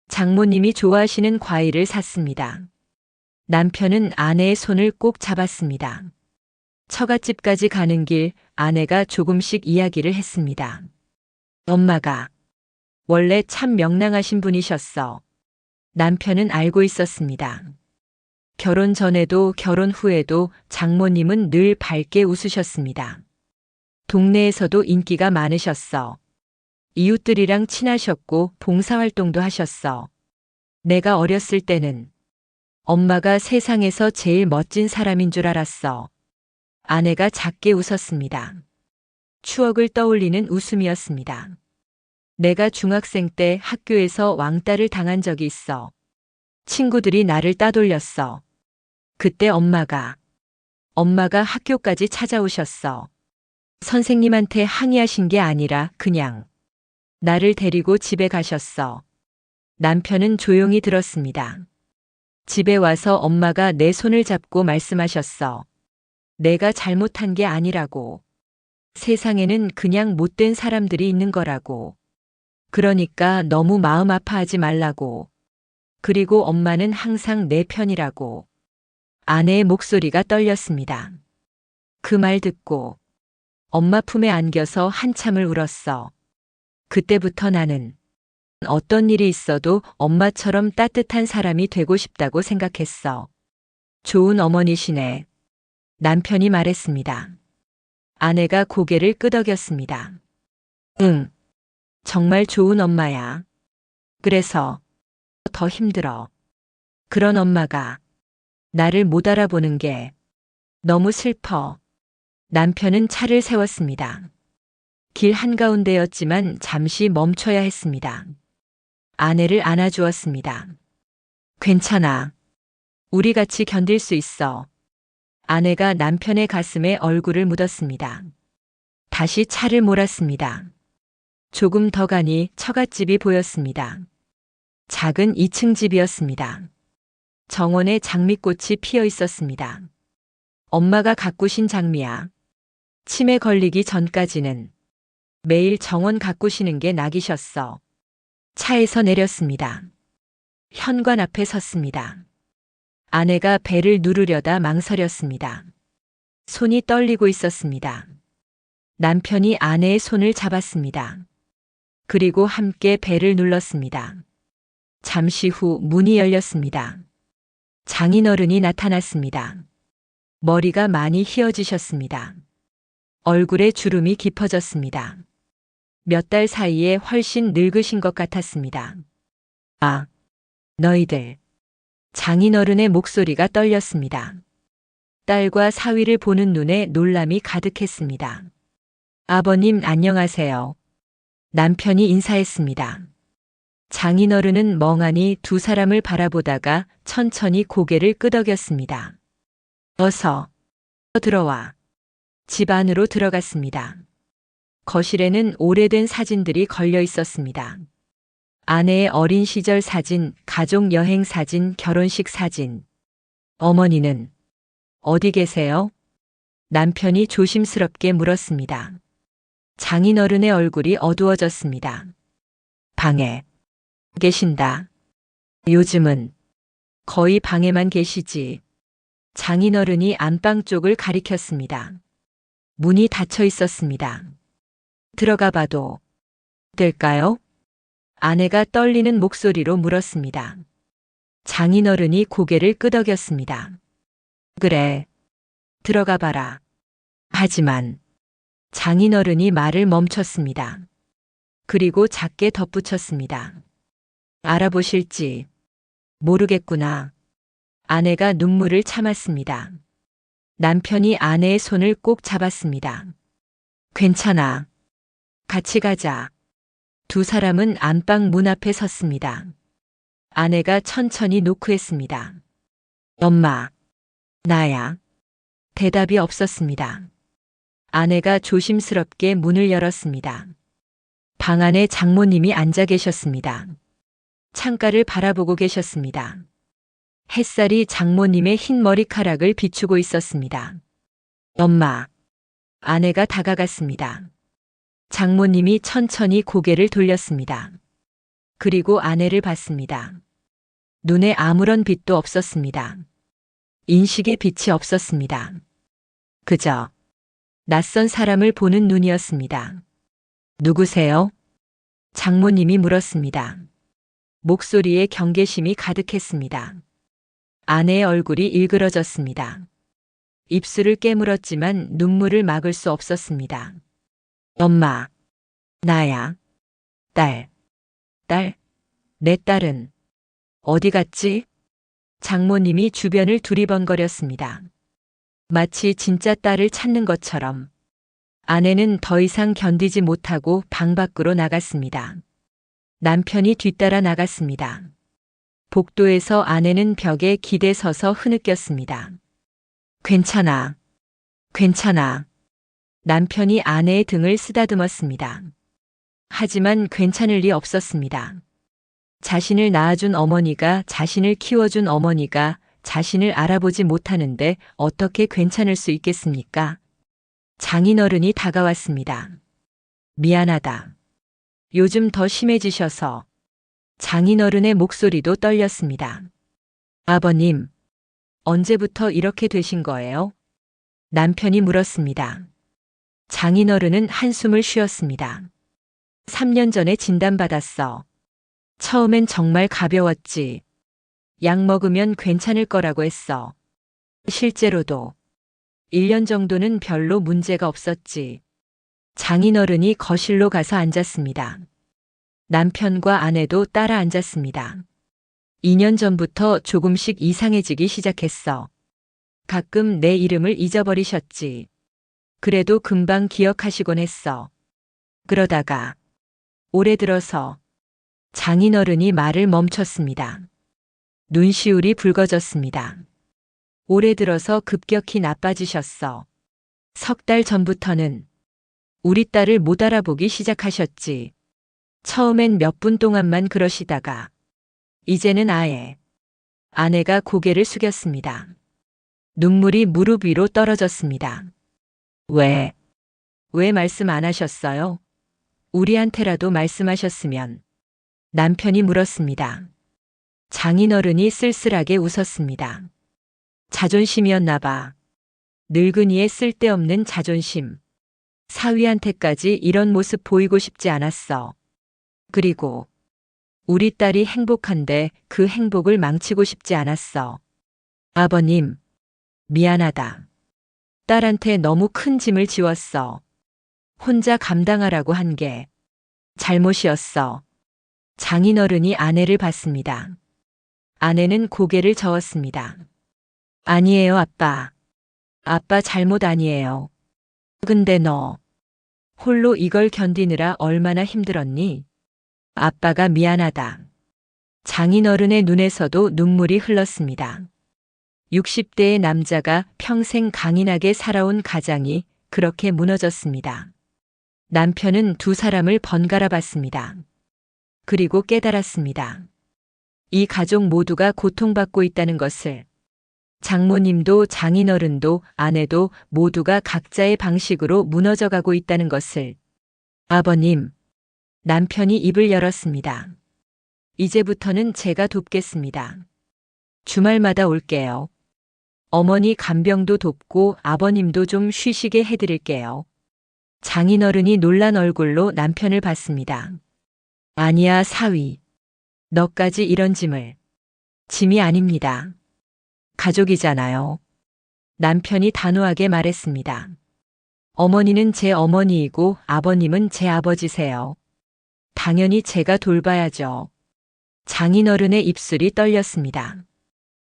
A: 장모님이 좋아하시는 과일을 샀습니다. 남편은 아내의 손을 꼭 잡았습니다. 처갓집까지 가는 길 아내가 조금씩 이야기를 했습니다. 엄마가 원래 참 명랑하신 분이셨어. 남편은 알고 있었습니다. 결혼 전에도 결혼 후에도 장모님은 늘 밝게 웃으셨습니다. 동네에서도 인기가 많으셨어. 이웃들이랑 친하셨고 봉사활동도 하셨어. 내가 어렸을 때는 엄마가 세상에서 제일 멋진 사람인 줄 알았어. 아내가 작게 웃었습니다. 추억을 떠올리는 웃음이었습니다. 내가 중학생 때 학교에서 왕따를 당한 적이 있어. 친구들이 나를 따돌렸어. 그때 엄마가 학교까지 찾아오셨어. 선생님한테 항의하신 게 아니라 그냥 나를 데리고 집에 가셨어. 남편은 조용히 들었습니다. 집에 와서 엄마가 내 손을 잡고 말씀하셨어. 내가 잘못한 게 아니라고. 세상에는 그냥 못된 사람들이 있는 거라고. 그러니까 너무 마음 아파하지 말라고. 그리고 엄마는 항상 내 편이라고. 아내의 목소리가 떨렸습니다. 그 말 듣고 엄마 품에 안겨서 한참을 울었어. 그때부터 나는 어떤 일이 있어도 엄마처럼 따뜻한 사람이 되고 싶다고 생각했어. 좋은 어머니시네. 남편이 말했습니다. 아내가 고개를 끄덕였습니다. 응. 정말 좋은 엄마야. 그래서 더 힘들어. 그런 엄마가 나를 못 알아보는 게 너무 슬퍼. 남편은 차를 세웠습니다. 길 한가운데였지만 잠시 멈춰야 했습니다. 아내를 안아주었습니다. 괜찮아. 우리 같이 견딜 수 있어. 아내가 남편의 가슴에 얼굴을 묻었습니다. 다시 차를 몰았습니다. 조금 더 가니 처갓집이 보였습니다. 작은 2층 집이었습니다. 정원에 장미꽃이 피어 있었습니다. 엄마가 가꾸신 장미야. 치매 걸리기 전까지는 매일 정원 가꾸시는 게 낙이셨어. 차에서 내렸습니다. 현관 앞에 섰습니다. 아내가 배를 누르려다 망설였습니다. 손이 떨리고 있었습니다. 남편이 아내의 손을 잡았습니다. 그리고 함께 배를 눌렀습니다. 잠시 후 문이 열렸습니다. 장인어른이 나타났습니다. 머리가 많이 휘어지셨습니다. 얼굴에 주름이 깊어졌습니다. 몇 달 사이에 훨씬 늙으신 것 같았습니다. 아, 너희들. 장인어른의 목소리가 떨렸습니다. 딸과 사위를 보는 눈에 놀람이 가득했습니다. 아버님 안녕하세요. 남편이 인사했습니다. 장인어른은 멍하니 두 사람을 바라보다가 천천히 고개를 끄덕였습니다. 어서 들어와. 집 안으로 들어갔습니다. 거실에는 오래된 사진들이 걸려 있었습니다. 아내의 어린 시절 사진, 가족 여행 사진, 결혼식 사진. 어머니는 어디 계세요? 남편이 조심스럽게 물었습니다. 장인어른의 얼굴이 어두워졌습니다. 방에 계신다. 요즘은 거의 방에만 계시지. 장인어른이 안방 쪽을 가리켰습니다. 문이 닫혀 있었습니다. 들어가 봐도 될까요? 아내가 떨리는 목소리로 물었습니다. 장인어른이 고개를 끄덕였습니다. 그래, 들어가 봐라. 하지만 장인어른이 말을 멈췄습니다. 그리고 작게 덧붙였습니다. 알아보실지 모르겠구나. 아내가 눈물을 참았습니다. 남편이 아내의 손을 꼭 잡았습니다. 괜찮아. 같이 가자. 두 사람은 안방 문 앞에 섰습니다. 아내가 천천히 노크했습니다. 엄마. 나야. 대답이 없었습니다. 아내가 조심스럽게 문을 열었습니다. 방 안에 장모님이 앉아 계셨습니다. 창가를 바라보고 계셨습니다. 햇살이 장모님의 흰 머리카락을 비추고 있었습니다. 엄마. 아내가 다가갔습니다. 장모님이 천천히 고개를 돌렸습니다. 그리고 아내를 봤습니다. 눈에 아무런 빛도 없었습니다. 인식의 빛이 없었습니다. 그저 낯선 사람을 보는 눈이었습니다. 누구세요? 장모님이 물었습니다. 목소리에 경계심이 가득했습니다. 아내의 얼굴이 일그러졌습니다. 입술을 깨물었지만 눈물을 막을 수 없었습니다. 엄마. 나야. 딸. 내 딸은 어디 갔지? 장모님이 주변을 두리번거렸습니다. 마치 진짜 딸을 찾는 것처럼. 아내는 더 이상 견디지 못하고 방 밖으로 나갔습니다. 남편이 뒤따라 나갔습니다. 복도에서 아내는 벽에 기대 서서 흐느꼈습니다. 괜찮아. 괜찮아. 남편이 아내의 등을 쓰다듬었습니다. 하지만 괜찮을 리 없었습니다. 자신을 낳아준 어머니가, 자신을 키워준 어머니가 자신을 알아보지 못하는데 어떻게 괜찮을 수 있겠습니까? 장인어른이 다가왔습니다. 미안하다. 요즘 더 심해지셔서. 장인어른의 목소리도 떨렸습니다. 아버님, 언제부터 이렇게 되신 거예요? 남편이 물었습니다. 장인어른은 한숨을 쉬었습니다. 3년 전에 진단받았어. 처음엔 정말 가벼웠지. 약 먹으면 괜찮을 거라고 했어. 실제로도 1년 정도는 별로 문제가 없었지. 장인어른이 거실로 가서 앉았습니다. 남편과 아내도 따라 앉았습니다. 2년 전부터 조금씩 이상해지기 시작했어. 가끔 내 이름을 잊어버리셨지. 그래도 금방 기억하시곤 했어. 그러다가 올해 들어서 장인어른이 말을 멈췄습니다. 눈시울이 붉어졌습니다. 올해 들어서 급격히 나빠지셨어. 3달 전부터는 우리 딸을 못 알아보기 시작하셨지. 처음엔 몇 분 동안만 그러시다가 이제는 아예. 아내가 고개를 숙였습니다. 눈물이 무릎 위로 떨어졌습니다. 왜 말씀 안 하셨어요? 우리한테라도 말씀하셨으면. 남편이 물었습니다. 장인어른이 쓸쓸하게 웃었습니다. 자존심이었나 봐. 늙은이의 쓸데없는 자존심. 사위한테까지 이런 모습 보이고 싶지 않았어. 그리고 우리 딸이 행복한데 그 행복을 망치고 싶지 않았어. 아버님, 미안하다. 딸한테 너무 큰 짐을 지웠어. 혼자 감당하라고 한 게 잘못이었어. 장인어른이 아내를 봤습니다. 아내는 고개를 저었습니다. 아니에요, 아빠. 아빠 잘못 아니에요. 근데 너 홀로 이걸 견디느라 얼마나 힘들었니? 아빠가 미안하다. 장인어른의 눈에서도 눈물이 흘렀습니다. 60대의 남자가 평생 강인하게 살아온 가장이 그렇게 무너졌습니다. 남편은 두 사람을 번갈아 봤습니다. 그리고 깨달았습니다. 이 가족 모두가 고통받고 있다는 것을. 장모님도 장인어른도 아내도 모두가 각자의 방식으로 무너져가고 있다는 것을. 아버님, 남편이 입을 열었습니다. 이제부터는 제가 돕겠습니다. 주말마다 올게요. 어머니 간병도 돕고 아버님도 좀 쉬시게 해드릴게요. 장인어른이 놀란 얼굴로 남편을 봤습니다. 아니야, 사위. 너까지 이런 짐을. 짐이 아닙니다. 가족이잖아요. 남편이 단호하게 말했습니다. 어머니는 제 어머니이고 아버님은 제 아버지세요. 당연히 제가 돌봐야죠. 장인어른의 입술이 떨렸습니다.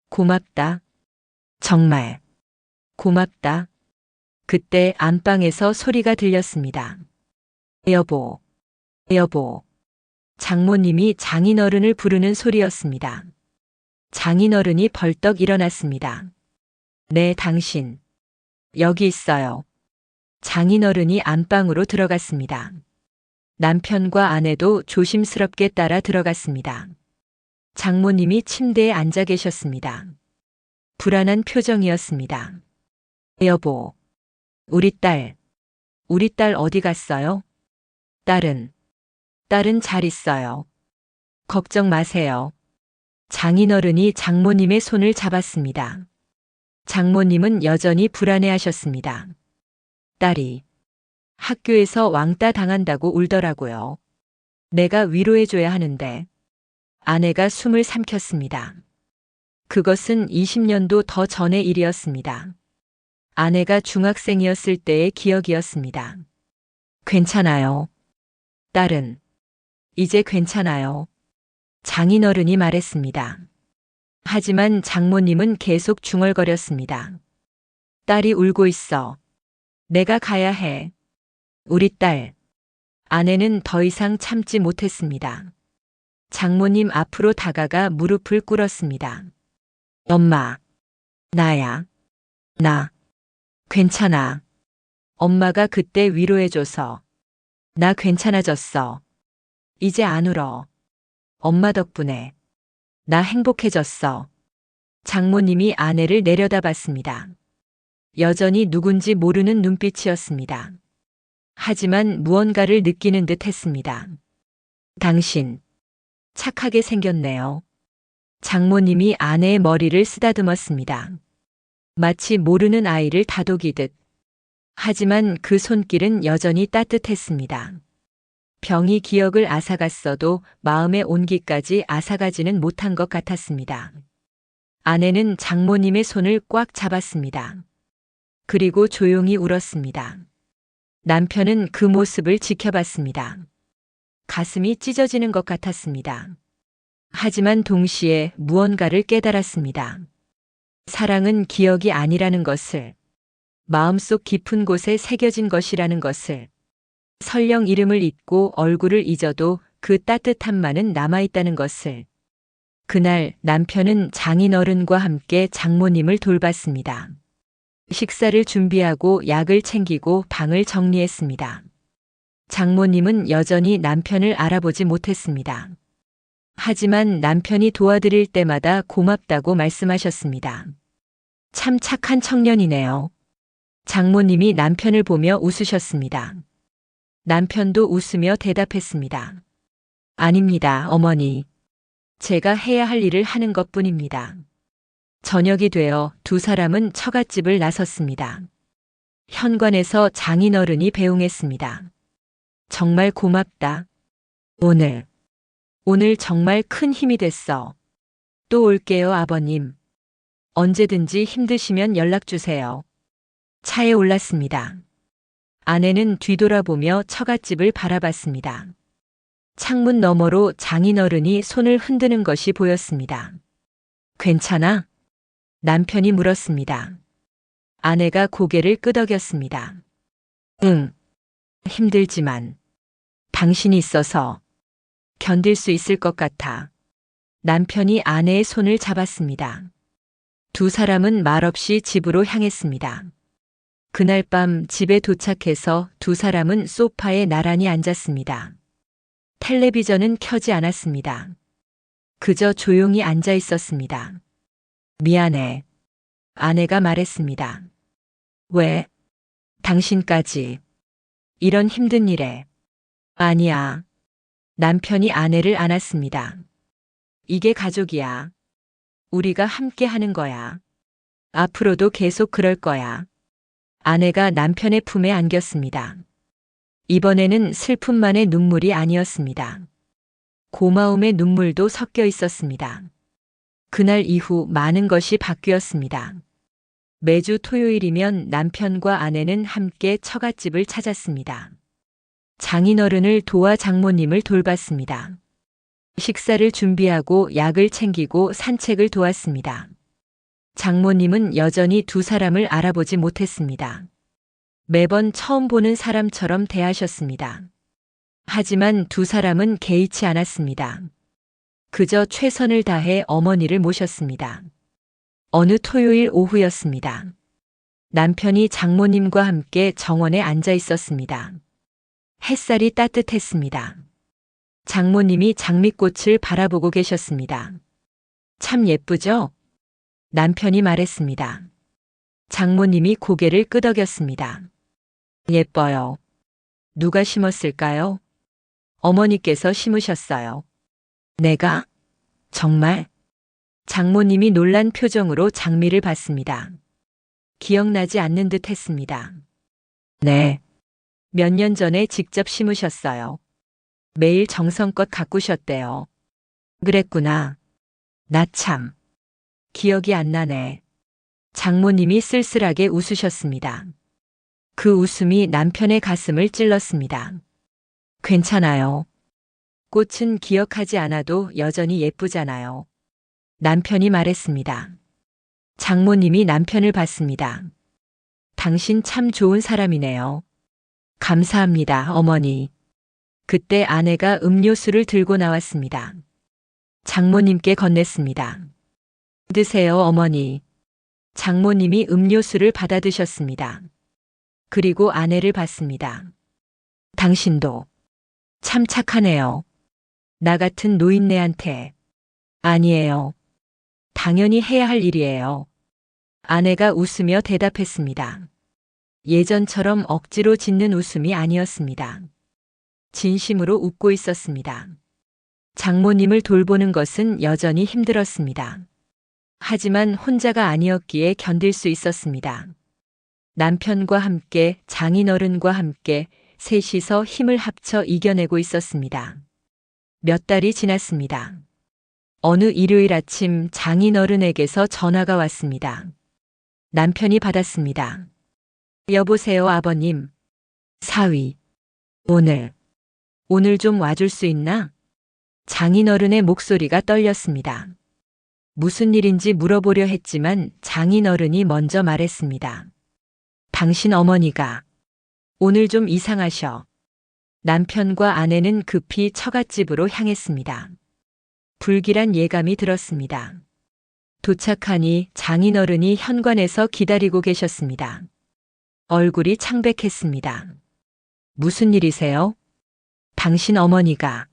A: 고맙다. 정말 고맙다. 그때 안방에서 소리가 들렸습니다. 여보, 여보. 장모님이 장인어른을 부르는 소리였습니다. 장인어른이 벌떡 일어났습니다. 네, 당신. 여기 있어요. 장인어른이 안방으로 들어갔습니다. 남편과 아내도 조심스럽게 따라 들어갔습니다. 장모님이 침대에 앉아 계셨습니다. 불안한 표정이었습니다. 여보, 우리 딸 어디 갔어요? 딸은 잘 있어요. 걱정 마세요. 장인어른이 장모님의 손을 잡았습니다. 장모님은 여전히 불안해하셨습니다. 딸이 학교에서 왕따 당한다고 울더라고요. 내가 위로해줘야 하는데. 아내가 숨을 삼켰습니다. 그것은 20년도 더 전의 일이었습니다. 아내가 중학생이었을 때의 기억이었습니다. 괜찮아요. 딸은 이제 괜찮아요. 장인어른이 말했습니다. 하지만 장모님은 계속 중얼거렸습니다. 딸이 울고 있어. 내가 가야 해. 우리 딸. 아내는 더 이상 참지 못했습니다. 장모님 앞으로 다가가 무릎을 꿇었습니다. 엄마. 나야. 나. 괜찮아. 엄마가 그때 위로해줘서. 나 괜찮아졌어. 이제 안 울어. 엄마 덕분에. 나 행복해졌어. 장모님이 아내를 내려다봤습니다. 여전히 누군지 모르는 눈빛이었습니다. 하지만 무언가를 느끼는 듯 했습니다. 당신, 착하게 생겼네요. 장모님이 아내의 머리를 쓰다듬었습니다. 마치 모르는 아이를 다독이듯. 하지만 그 손길은 여전히 따뜻했습니다. 병이 기억을 앗아갔어도 마음의 온기까지 앗아가지는 못한 것 같았습니다. 아내는 장모님의 손을 꽉 잡았습니다. 그리고 조용히 울었습니다. 남편은 그 모습을 지켜봤습니다. 가슴이 찢어지는 것 같았습니다. 하지만 동시에 무언가를 깨달았습니다. 사랑은 기억이 아니라는 것을, 마음속 깊은 곳에 새겨진 것이라는 것을, 설령 이름을 잊고 얼굴을 잊어도 그 따뜻함만은 남아있다는 것을. 그날 남편은 장인어른과 함께 장모님을 돌봤습니다. 식사를 준비하고 약을 챙기고 방을 정리했습니다. 장모님은 여전히 남편을 알아보지 못했습니다. 하지만 남편이 도와드릴 때마다 고맙다고 말씀하셨습니다. 참 착한 청년이네요. 장모님이 남편을 보며 웃으셨습니다. 남편도 웃으며 대답했습니다. 아닙니다, 어머니. 제가 해야 할 일을 하는 것뿐입니다. 저녁이 되어 두 사람은 처갓집을 나섰습니다. 현관에서 장인어른이 배웅했습니다. 정말 고맙다. 오늘 정말 큰 힘이 됐어. 또 올게요, 아버님. 언제든지 힘드시면 연락 주세요. 차에 올랐습니다. 아내는 뒤돌아보며 처갓집을 바라봤습니다. 창문 너머로 장인어른이 손을 흔드는 것이 보였습니다. 괜찮아? 남편이 물었습니다. 아내가 고개를 끄덕였습니다. 응. 힘들지만 당신이 있어서 견딜 수 있을 것 같아. 남편이 아내의 손을 잡았습니다. 두 사람은 말없이 집으로 향했습니다. 그날 밤 집에 도착해서 두 사람은 소파에 나란히 앉았습니다. 텔레비전은 켜지 않았습니다. 그저 조용히 앉아 있었습니다. 미안해. 아내가 말했습니다. 왜? 당신까지. 이런 힘든 일에. 아니야. 남편이 아내를 안았습니다. 이게 가족이야. 우리가 함께 하는 거야. 앞으로도 계속 그럴 거야. 아내가 남편의 품에 안겼습니다. 이번에는 슬픔만의 눈물이 아니었습니다. 고마움의 눈물도 섞여 있었습니다. 그날 이후 많은 것이 바뀌었습니다. 매주 토요일이면 남편과 아내는 함께 처갓집을 찾았습니다. 장인어른을 도와 장모님을 돌봤습니다. 식사를 준비하고 약을 챙기고 산책을 도왔습니다. 장모님은 여전히 두 사람을 알아보지 못했습니다. 매번 처음 보는 사람처럼 대하셨습니다. 하지만 두 사람은 개의치 않았습니다. 그저 최선을 다해 어머니를 모셨습니다. 어느 토요일 오후였습니다. 남편이 장모님과 함께 정원에 앉아 있었습니다. 햇살이 따뜻했습니다. 장모님이 장미꽃을 바라보고 계셨습니다. 참 예쁘죠? 남편이 말했습니다. 장모님이 고개를 끄덕였습니다. 예뻐요. 누가 심었을까요? 어머니께서 심으셨어요. 내가? 정말? 장모님이 놀란 표정으로 장미를 봤습니다. 기억나지 않는 듯 했습니다. 네. 몇 년 전에 직접 심으셨어요. 매일 정성껏 가꾸셨대요. 그랬구나. 나 참. 기억이 안 나네. 장모님이 쓸쓸하게 웃으셨습니다. 그 웃음이 남편의 가슴을 찔렀습니다. 괜찮아요. 꽃은 기억하지 않아도 여전히 예쁘잖아요. 남편이 말했습니다. 장모님이 남편을 봤습니다. 당신 참 좋은 사람이네요. 감사합니다, 어머니. 그때 아내가 음료수를 들고 나왔습니다. 장모님께 건넸습니다. 드세요, 어머니. 장모님이 음료수를 받아 드셨습니다. 그리고 아내를 봤습니다. 당신도 참 착하네요. 나 같은 노인네한테. 아니에요. 당연히 해야 할 일이에요. 아내가 웃으며 대답했습니다. 예전처럼 억지로 짓는 웃음이 아니었습니다. 진심으로 웃고 있었습니다. 장모님을 돌보는 것은 여전히 힘들었습니다. 하지만 혼자가 아니었기에 견딜 수 있었습니다. 남편과 함께, 장인어른과 함께 셋이서 힘을 합쳐 이겨내고 있었습니다. 몇 달이 지났습니다. 어느 일요일 아침 장인어른에게서 전화가 왔습니다. 남편이 받았습니다. 여보세요, 아버님. 사위. 오늘 좀 와줄 수 있나? 장인어른의 목소리가 떨렸습니다. 무슨 일인지 물어보려 했지만 장인어른이 먼저 말했습니다. 당신 어머니가 오늘 좀 이상하셔. 남편과 아내는 급히 처갓집으로 향했습니다. 불길한 예감이 들었습니다. 도착하니 장인어른이 현관에서 기다리고 계셨습니다. 얼굴이 창백했습니다. 무슨 일이세요? 당신 어머니가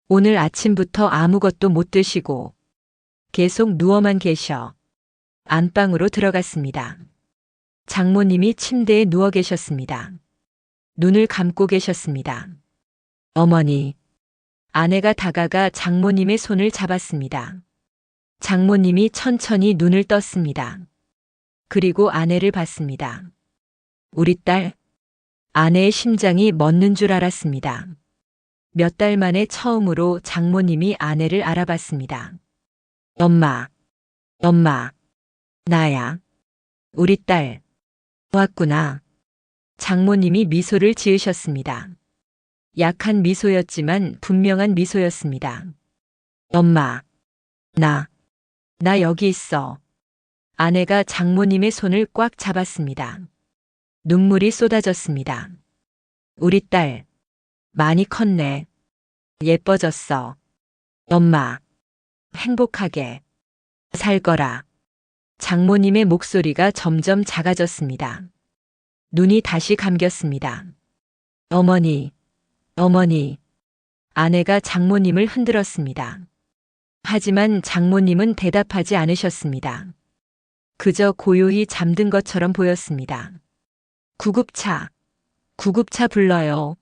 A: 오늘 아침부터 아무것도 못 드시고 계속 누워만 계셔. 안방으로 들어갔습니다. 장모님이 침대에 누워 계셨습니다. 눈을 감고 계셨습니다. 어머니. 아내가 다가가 장모님의 손을 잡았습니다. 장모님이 천천히 눈을 떴습니다. 그리고 아내를 봤습니다. 우리 딸. 아내의 심장이 멎는 줄 알았습니다. 몇 달 만에 처음으로 장모님이 아내를 알아봤습니다. 엄마. 나야. 우리 딸. 왔구나. 장모님이 미소를 지으셨습니다. 약한 미소였지만 분명한 미소였습니다. 엄마. 나 여기 있어. 아내가 장모님의 손을 꽉 잡았습니다. 눈물이 쏟아졌습니다. 우리 딸. 많이 컸네. 예뻐졌어. 엄마. 행복하게 살 거라. 장모님의 목소리가 점점 작아졌습니다. 눈이 다시 감겼습니다. 어머니. 아내가 장모님을 흔들었습니다. 하지만 장모님은 대답하지 않으셨습니다. 그저 고요히 잠든 것처럼 보였습니다. 구급차 불러요.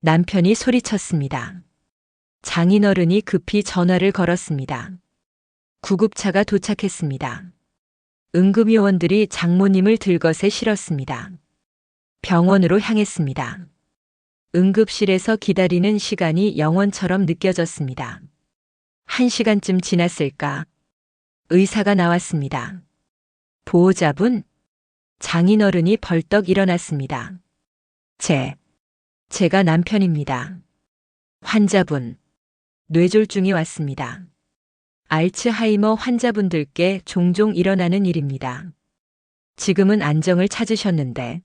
A: 남편이 소리쳤습니다. 장인어른이 급히 전화를 걸었습니다. 구급차가 도착했습니다. 응급요원들이 장모님을 들것에 실었습니다. 병원으로 향했습니다. 응급실에서 기다리는 시간이 영원처럼 느껴졌습니다. 1시간쯤 지났을까? 의사가 나왔습니다. 보호자분? 장인어른이 벌떡 일어났습니다. 제가 남편입니다. 환자분. 뇌졸중이 왔습니다. 알츠하이머 환자분들께 종종 일어나는 일입니다. 지금은 안정을 찾으셨는데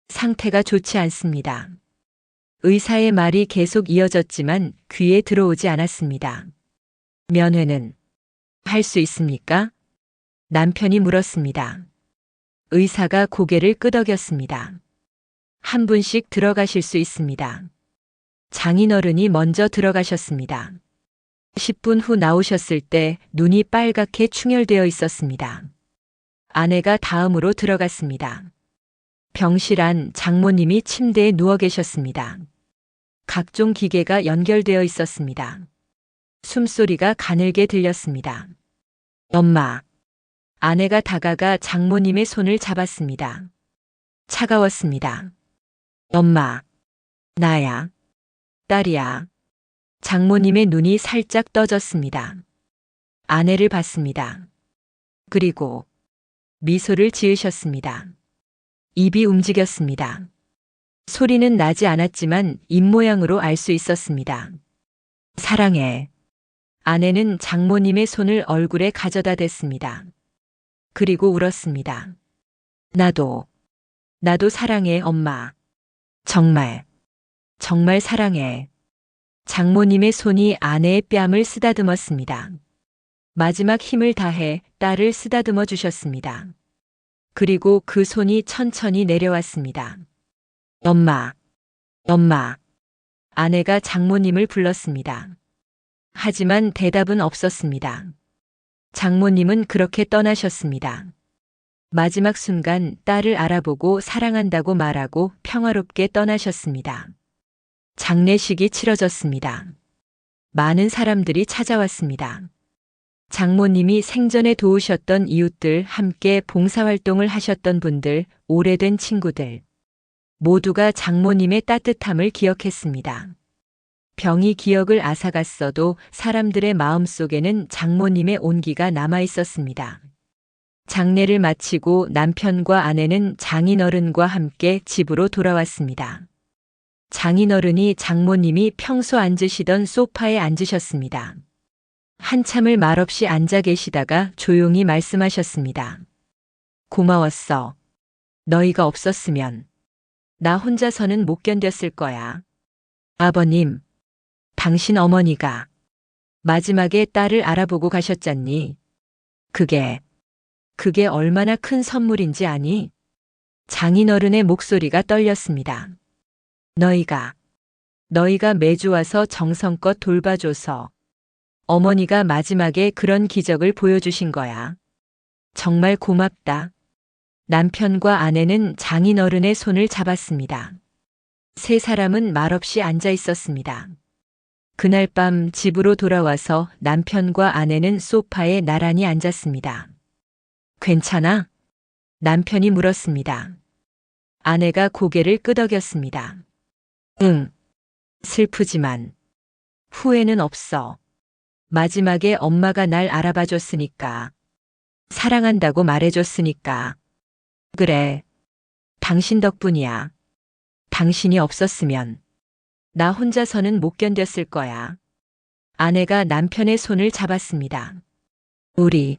A: 상태가 좋지 않습니다. 의사의 말이 계속 이어졌지만 귀에 들어오지 않았습니다. 면회는 할 수 있습니까? 남편이 물었습니다. 의사가 고개를 끄덕였습니다. 한 분씩 들어가실 수 있습니다. 장인어른이 먼저 들어가셨습니다. 10분 후 나오셨을 때 눈이 빨갛게 충혈되어 있었습니다. 아내가 다음으로 들어갔습니다. 병실 안 장모님이 침대에 누워 계셨습니다. 각종 기계가 연결되어 있었습니다. 숨소리가 가늘게 들렸습니다. 엄마. 아내가 다가가 장모님의 손을 잡았습니다. 차가웠습니다. 엄마. 나야. 딸이야. 장모님의 눈이 살짝 떠졌습니다. 아내를 봤습니다. 그리고 미소를 지으셨습니다. 입이 움직였습니다. 소리는 나지 않았지만 입모양으로 알 수 있었습니다. 사랑해. 아내는 장모님의 손을 얼굴에 가져다 댔습니다. 그리고 울었습니다. 나도 사랑해, 엄마. 정말 사랑해. 장모님의 손이 아내의 뺨을 쓰다듬었습니다. 마지막 힘을 다해 딸을 쓰다듬어 주셨습니다. 그리고 그 손이 천천히 내려왔습니다. 엄마. 아내가 장모님을 불렀습니다. 하지만 대답은 없었습니다. 장모님은 그렇게 떠나셨습니다. 마지막 순간 딸을 알아보고 사랑한다고 말하고 평화롭게 떠나셨습니다. 장례식이 치러졌습니다. 많은 사람들이 찾아왔습니다. 장모님이 생전에 도우셨던 이웃들, 함께 봉사활동을 하셨던 분들, 오래된 친구들. 모두가 장모님의 따뜻함을 기억했습니다. 병이 기억을 앗아갔어도 사람들의 마음속에는 장모님의 온기가 남아 있었습니다. 장례를 마치고 남편과 아내는 장인어른과 함께 집으로 돌아왔습니다. 장인어른이 장모님이 평소 앉으시던 소파에 앉으셨습니다. 한참을 말없이 앉아 계시다가 조용히 말씀하셨습니다. 고마웠어. 너희가 없었으면 나 혼자서는 못 견뎠을 거야. 아버님, 당신 어머니가 마지막에 딸을 알아보고 가셨잖니. 그게 얼마나 큰 선물인지 아니? 장인어른의 목소리가 떨렸습니다. 너희가 매주 와서 정성껏 돌봐줘서 어머니가 마지막에 그런 기적을 보여주신 거야. 정말 고맙다. 남편과 아내는 장인어른의 손을 잡았습니다. 세 사람은 말없이 앉아 있었습니다. 그날 밤 집으로 돌아와서 남편과 아내는 소파에 나란히 앉았습니다. 괜찮아? 남편이 물었습니다. 아내가 고개를 끄덕였습니다. 응. 슬프지만 후회는 없어. 마지막에 엄마가 날 알아봐줬으니까. 사랑한다고 말해줬으니까. 그래. 당신 덕분이야. 당신이 없었으면 나 혼자서는 못 견뎠을 거야. 아내가 남편의 손을 잡았습니다. 우리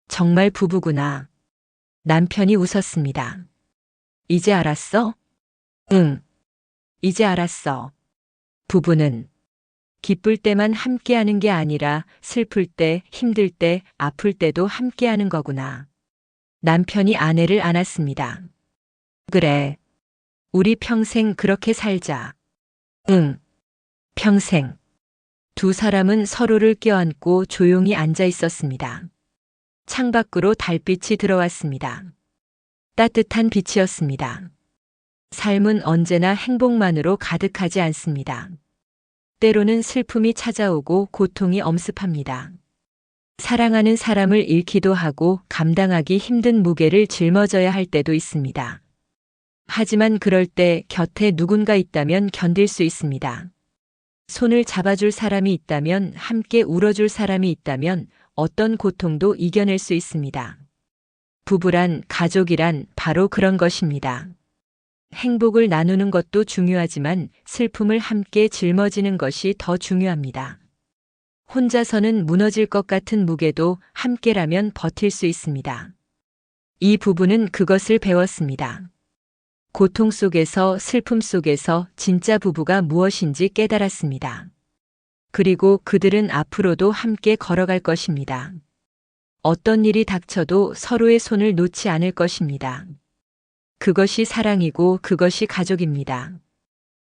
A: 정말 부부구나. 남편이 웃었습니다. 이제 알았어? 응. 이제 알았어. 부부는 기쁠 때만 함께하는 게 아니라 슬플 때, 힘들 때, 아플 때도 함께하는 거구나. 남편이 아내를 안았습니다. 그래. 우리 평생 그렇게 살자. 응. 평생. 두 사람은 서로를 껴안고 조용히 앉아 있었습니다. 창밖으로 달빛이 들어왔습니다. 따뜻한 빛이었습니다. 삶은 언제나 행복만으로 가득하지 않습니다. 때로는 슬픔이 찾아오고 고통이 엄습합니다. 사랑하는 사람을 잃기도 하고 감당하기 힘든 무게를 짊어져야 할 때도 있습니다. 하지만 그럴 때 곁에 누군가 있다면 견딜 수 있습니다. 손을 잡아줄 사람이 있다면, 함께 울어줄 사람이 있다면 어떤 고통도 이겨낼 수 있습니다. 부부란, 가족이란 바로 그런 것입니다. 행복을 나누는 것도 중요하지만 슬픔을 함께 짊어지는 것이 더 중요합니다. 혼자서는 무너질 것 같은 무게도 함께라면 버틸 수 있습니다. 이 부부는 그것을 배웠습니다. 고통 속에서, 슬픔 속에서 진짜 부부가 무엇인지 깨달았습니다. 그리고 그들은 앞으로도 함께 걸어갈 것입니다. 어떤 일이 닥쳐도 서로의 손을 놓지 않을 것입니다. 그것이 사랑이고 그것이 가족입니다.